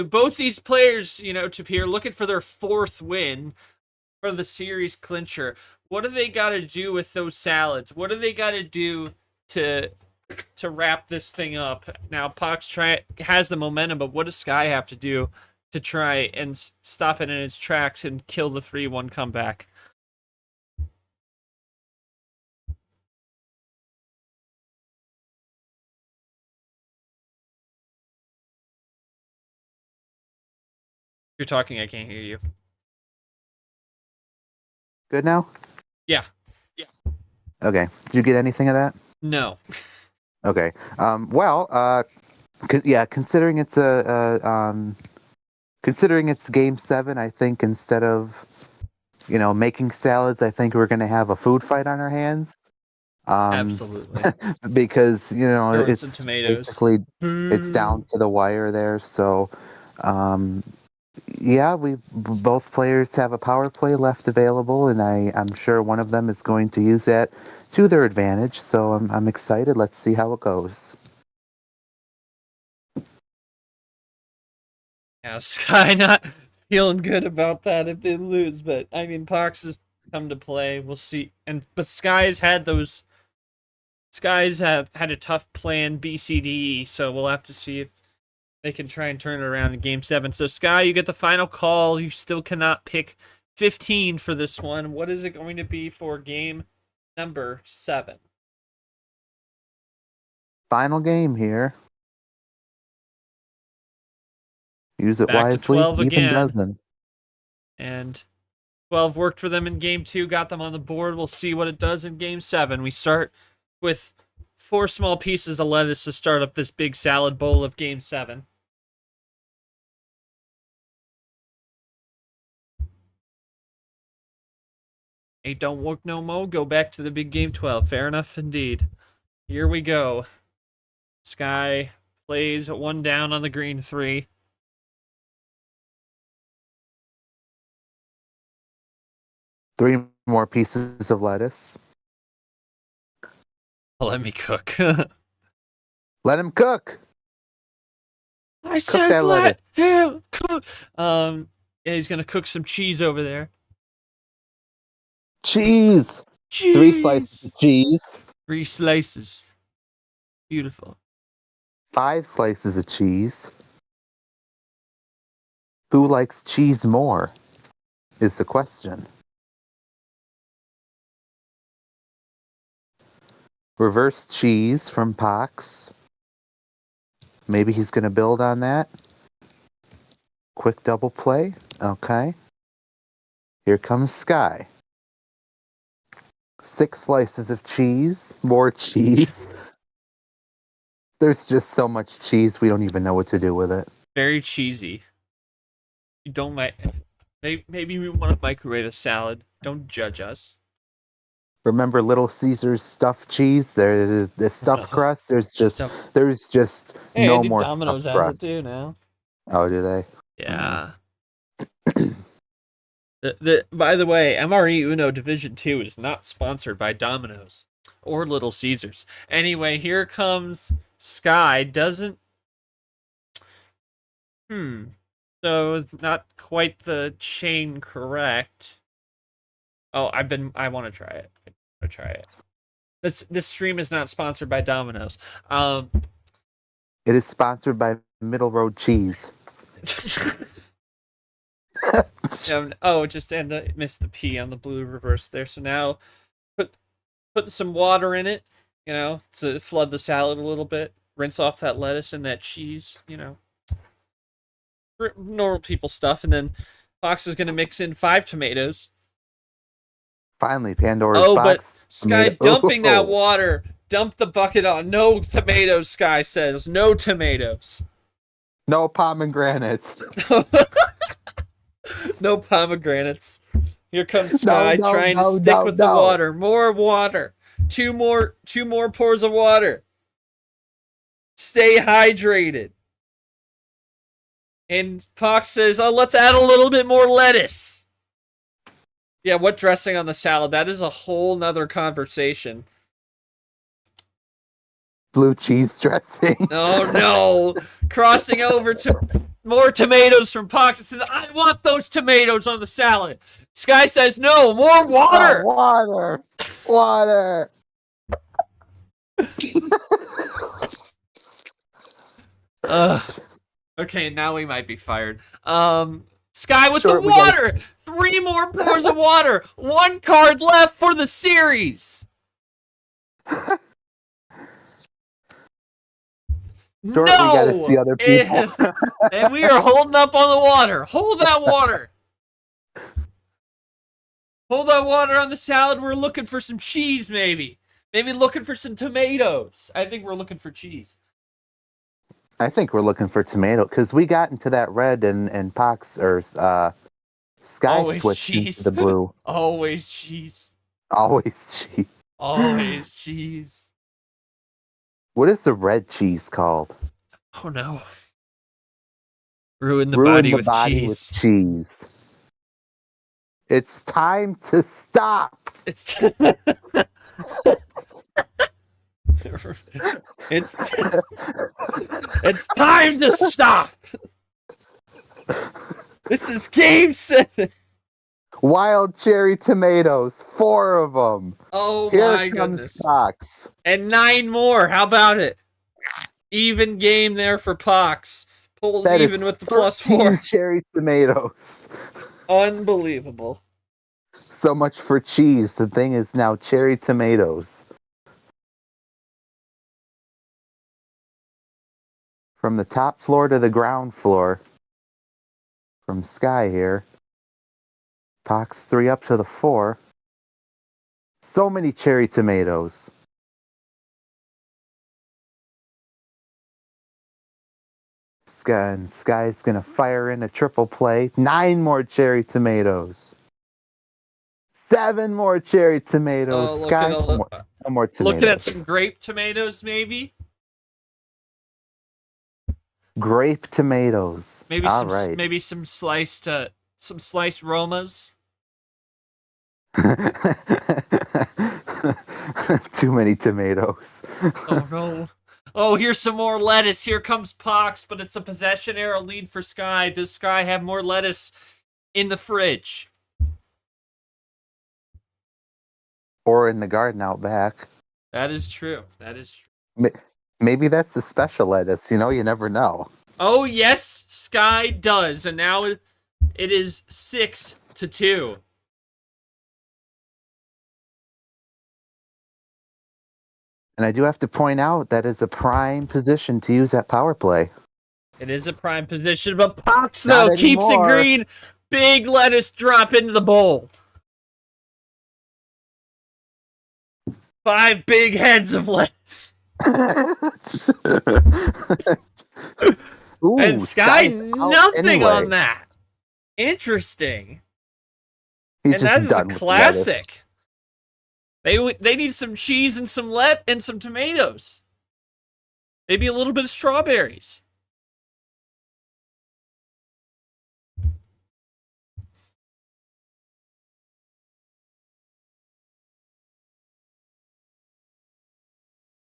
both these players, Tapir, looking for their 4th win for the series clincher. What do they got to do with those salads? What do they got to do to wrap this thing up? Now, Pox has the momentum, but what does Sky have to do to try and stop it in its tracks and kill the 3-1 comeback? You're talking, I can't hear you. Good now? Yeah. Okay. Did you get anything of that? No. Okay. Considering it's considering it's game 7, I think instead of making salads, I think we're going to have a food fight on our hands. Absolutely. Because Throwing it's some tomatoes. basically it's down to the wire there. So, both players have a power play left available, and I'm sure one of them is going to use that to their advantage. So I'm excited. Let's see how it goes. Yeah, Sky not feeling good about that if they lose, but I mean, Pox has come to play. We'll see. But Sky's had a tough plan BCD, so we'll have to see if they can try and turn it around in game 7. So Sky, you get the final call. You still cannot pick 15 for this one. What is it going to be for game number 7? Final game here. Use it Back to wisely. 12 Even again. dozen. And 12 worked for them in game 2, got them on the board. We'll see what it does in game 7. We start with 4 small pieces of lettuce to start up this big salad bowl of game 7. It don't work no more. Go back to the big game 12. Fair enough indeed. Here we go. Sky plays 1 down on the green 3. Three more pieces of lettuce. Let me cook. Let him cook. I said that let lettuce. him cook. Yeah, he's gonna cook some cheese over there. Cheese. Cheese. 3 slices of cheese. 3 slices. Beautiful. 5 slices of cheese. Who likes cheese more? Is the question. Reverse cheese from Pox. Maybe he's going to build on that. Quick double play. Okay. Here comes Sky. 6 slices of cheese. More cheese. There's just so much cheese, we don't even know what to do with it. Very cheesy. You don't like. Maybe we want to microwave a salad. Don't judge us. Remember Little Caesar's stuffed cheese? There's the stuffed crust. There's just Hey, no I do more Domino's stuffed has crust. it too now. Oh, do they? Yeah. By the way, MRE UNO Division 2 is not sponsored by Domino's or Little Caesars. Anyway, here comes Sky. Doesn't. So not quite the chain correct. Oh, I want to try it. I want to try it. This stream is not sponsored by Domino's. It is sponsored by Middle Road Cheese. Missed the P on the blue reverse there. So now put some water in it, to flood the salad a little bit. rinse off that lettuce and that cheese, normal people stuff, and then Fox is going to mix in 5 tomatoes. Finally, Pandora's Oh, box. but Sky tomato- dumping that water. Dump the bucket on. No tomatoes, Sky says. No tomatoes. No pomegranates. No pomegranates. Here comes Sky no, trying to no, stick no, with the no. water. More water. Two more pours of water. Stay hydrated. And Fox says, "Oh, let's add a little bit more lettuce." Yeah, what dressing on the salad? That is a whole nother conversation. Blue cheese dressing. Oh no! Crossing over to more tomatoes from Fox. It says, "I want those tomatoes on the salad." Sky says, "No, more water." Oh, water. Okay, now we might be fired. Sky with Sure, the we gotta- water. 3 more pours of water. 1 card left for the series. Sure, No, we gotta see other people. And we are holding up on the water. Hold that water. Hold that water on the salad. We're looking for some cheese, maybe. Maybe looking for some tomatoes. I think we're looking for cheese. I think we're looking for tomato because we got into that red and Pox or Sky Always switched cheese. into the blue. Always cheese. Always cheese. Always cheese. What is the red cheese called? Oh no. Ruin the Ruin body, the with, body cheese. with cheese. It's time to stop. It's it's time to stop. This is game 7. Wild cherry tomatoes, 4 of them. Oh Here my comes goodness. Fox. And 9 more. How about it? Even game there for Pox. Pulls That even is with the plus 13 4. cherry tomatoes. Unbelievable. So much for cheese. The thing is now cherry tomatoes. From the top floor to the ground floor. From Sky here. Pox 3 up to the 4. So many cherry tomatoes. Sky's gonna fire in a triple play. 9 more cherry tomatoes. 7 more cherry tomatoes. Oh, Sky, no more tomatoes. looking at some grape tomatoes, maybe. Grape tomatoes. Maybe All some right. maybe some sliced Romas. Too many tomatoes. Oh no. Oh, here's some more lettuce. Here comes Pox, but it's a possession arrow lead for Sky. Does Sky have more lettuce in the fridge? Or in the garden out back. That is true. That is true. Maybe that's the special lettuce. You never know. Oh, yes, Sky does. And now it is 6-2. And I do have to point out that is a prime position to use that power play. It is a prime position, but Pox, Not though, keeps it anymore. green. Big lettuce drop into the bowl. 5 big heads of lettuce. Ooh, And Sky, Sky's out nothing anyway. on that. Interesting. He's And just that is a done with the lettuce. classic. They need some cheese and some and some tomatoes. Maybe a little bit of strawberries.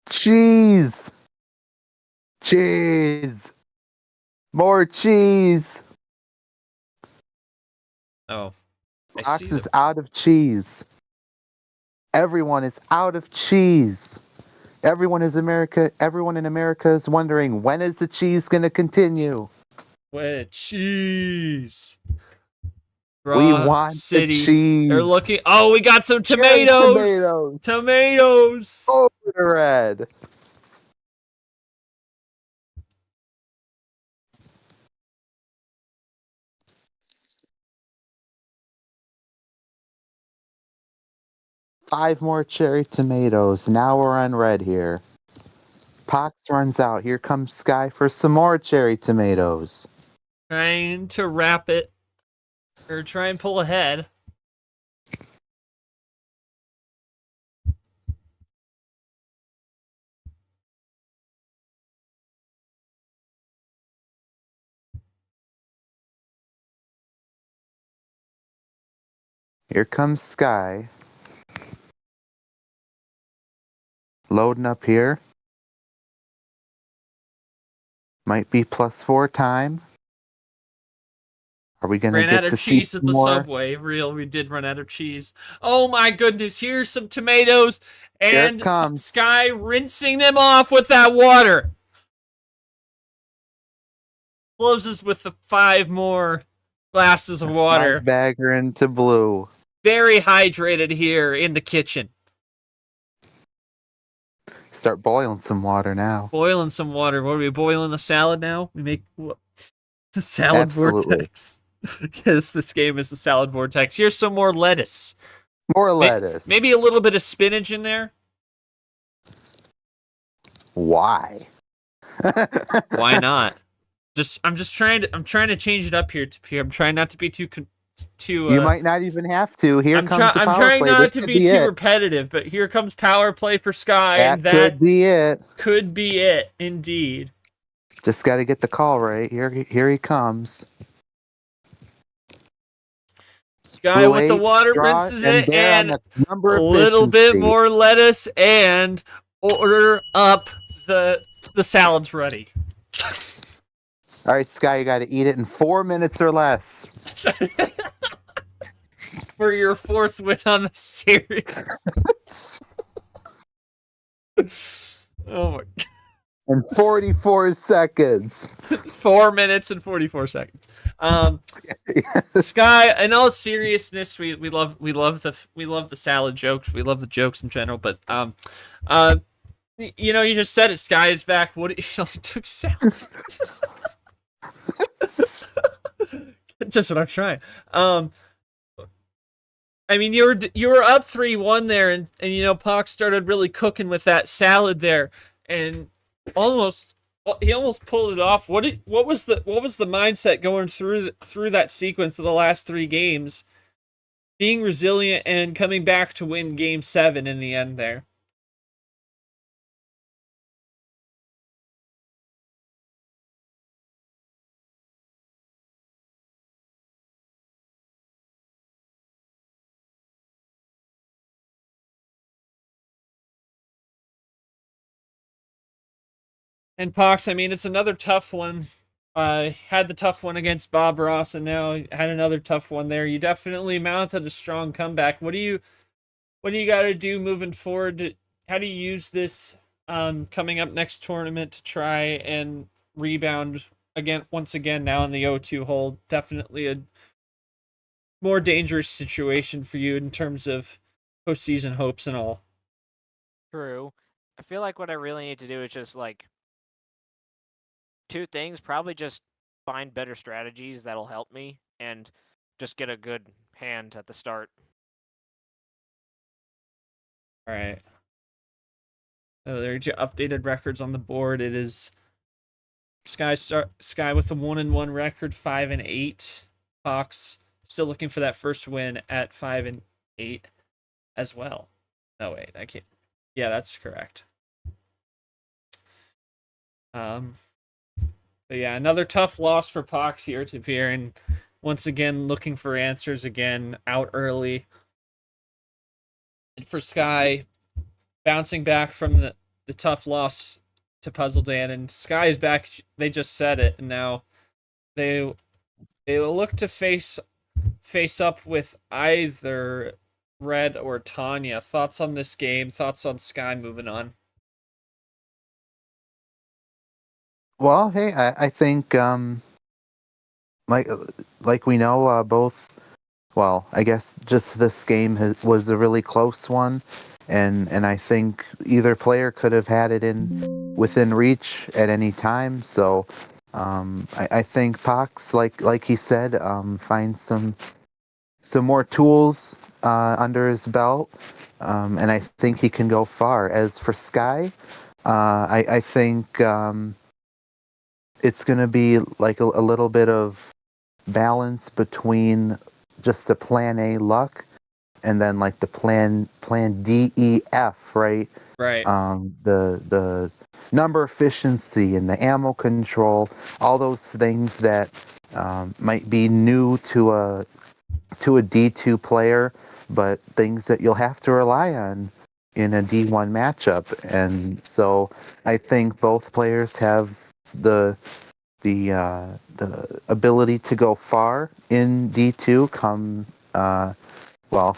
Cheese. Cheese. More cheese. Oh. I Fox see is out of cheese. Everyone is out of cheese. Everyone in America is wondering, when is the cheese going to continue? With cheese. We Raw want City. the cheese. They're looking. Oh, we got some Cherry tomatoes. tomatoes. Tomatoes. Over the red. 5 more cherry tomatoes. Now we're on red here. Pox runs out. Here comes Sky for some more cherry tomatoes. Trying to wrap it. Or try and pull ahead. Here comes Sky. Loading up here. Might be +4 time. Are we gonna Ran get out to of see cheese some at the more? Subway. Real, we did run out of cheese. Oh my goodness, here's some tomatoes. Here And it comes. Sky rinsing them off with that water. Closes with the 5 more glasses of water. 5 bagger into blue. Very hydrated here in the kitchen. Start boiling some water now. Boiling some water. What are we boiling the salad now? We make the salad Absolutely. vortex. Yes, this game is the salad vortex. Here's some more lettuce. More lettuce. Maybe a little bit of spinach in there. Why? Why not? I'm trying to change it up here. I'm trying not to be too. You might not even have to. Here I'm comes the power trying play. not This to could be too it. repetitive, but here comes power play for Sky, and That that could be it. could be it indeed. Just got to get the call right. Here he comes. Guy with the Blue water draw, rinses and it, there on and the number a little bit efficiency. more lettuce, and order up the salad's ready. All right, Sky, you got to eat it in 4 minutes or less. For your 4th win on the series. Oh my god. In 44 seconds. 4 minutes and 44 seconds. Sky, in all seriousness, we love the salad jokes. We love the jokes in general, but you know, you just said it. Sky is back. What you only took salad. Just what I'm trying. I mean, you were up 3-1 there, and you know, Pox started really cooking with that salad there, and he almost pulled it off. What was the mindset going through that sequence of the last 3 games, being resilient and coming back to win Game 7 in the end there? And Pox, I mean, it's another tough one. Had the tough one against Bob Ross, and now had another tough one there. You definitely mounted a strong comeback. What do you got to do moving forward? How do you use this coming up next tournament to try and rebound once again now in the 0-2 hole? Definitely a more dangerous situation for you in terms of postseason hopes and all. True. I feel like what I really need to do is just like 2 things. Probably just find better strategies that'll help me, and just get a good hand at the start. All right. Oh, there's your updated records on the board. It is Sky with the 1-1 record, 5-8. Fox still looking for that first win at 5-8 as well. No wait, I can't. Yeah, that's correct. But yeah, another tough loss for Pox here to appear, and once again looking for answers again, out early. And for Sky, bouncing back from the tough loss to Puzzle Dan, and Sky is back. They just said it, and now they will look to face up with either Red or Tanya. Thoughts on this game? Thoughts on Sky moving on? Well, hey, I think like we know, both. Well, I guess just this game was a really close one, and I think either player could have had it within reach at any time. So I think Pox, like he said, find some more tools under his belt, and I think he can go far. As for Sky, I think it's going to be like a little bit of balance between just the plan A luck and then like the plan D, E, F, right? Right. The number efficiency and the ammo control, all those things that might be new to a D2 player, but things that you'll have to rely on in a D1 matchup. And so I think both players have the ability to go far in D2 come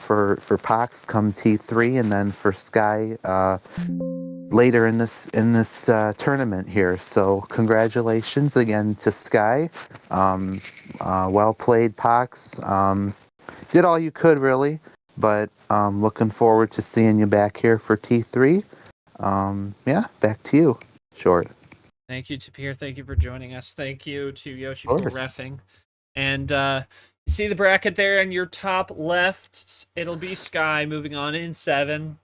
for Pox come T3, and then for Sky later in this tournament here. So congratulations again to Sky. Well played, Pox. Did all you could, really, but looking forward to seeing you back here for T3. Yeah, back to you, Short. Thank you, Tapir. Thank you for joining us. Thank you to Yoshi Of for course. reffing. And you see the bracket there in your top left? It'll be Sky moving on in 7.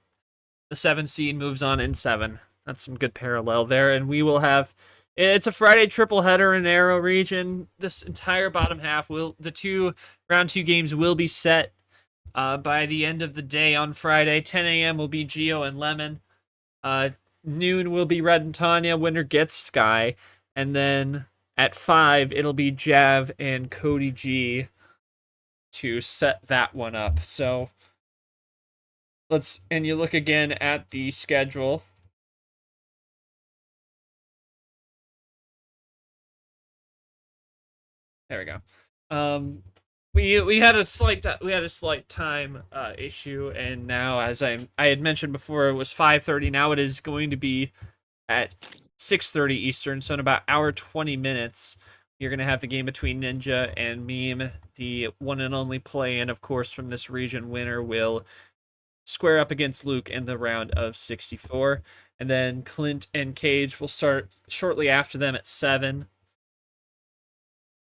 The 7 seed moves on in 7. That's some good parallel there. And we will have... It's a Friday triple header in Arrow region. This entire bottom half the round 2 games will be set by the end of the day on Friday. 10 a.m. will be Geo and Lemon. Noon will be Red and Tanya. Winner gets Sky. And then at 5, it'll be Jav and Cody G to set that one up. So and you look again at the schedule. There we go. We had a slight time issue, and now, as I had mentioned before, it was 5:30. Now it is going to be at 6:30 Eastern. So in about hour 20 minutes, you're gonna have the game between Ninja and Meme, the one and only play-in, of course, from this region. Winner will square up against Luke in the round of 64, and then Clint and Cage will start shortly after them at 7.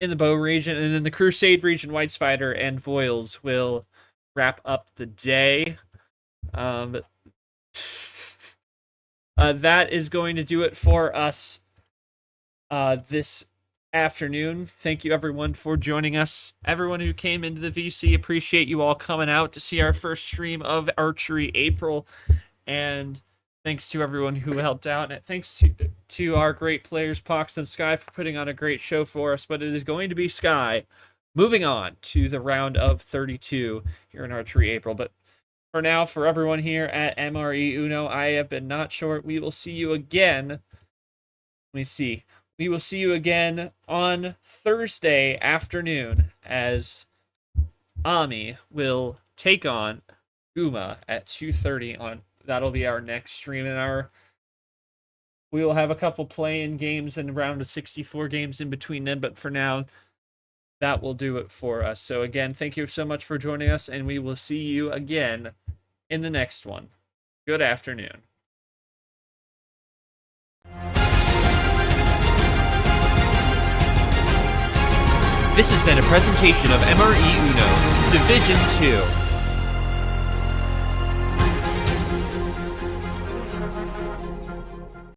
In the Bow region, and then the Crusade region, White Spider and Voiles will wrap up the day. That is going to do it for us this afternoon. Thank you, everyone, for joining us. Everyone who came into the VC, appreciate you all coming out to see our first stream of Archery April, and thanks to everyone who helped out, and thanks to our great players, Pox and Sky, for putting on a great show for us. But it is going to be Sky moving on to the round of 32 here in Archery April. But for now, for everyone here at MRE UNO, I have been Not Short. We will see you again. Let me see. We will see you again on Thursday afternoon as Ami will take on Guma at 2:30 on. That'll be our next stream, and we will have a couple play-in games and round of 64 games in between them, but for now, that will do it for us. So again, thank you so much for joining us, and we will see you again in the next one. Good afternoon. This has been a presentation of MRE UNO, Division 2.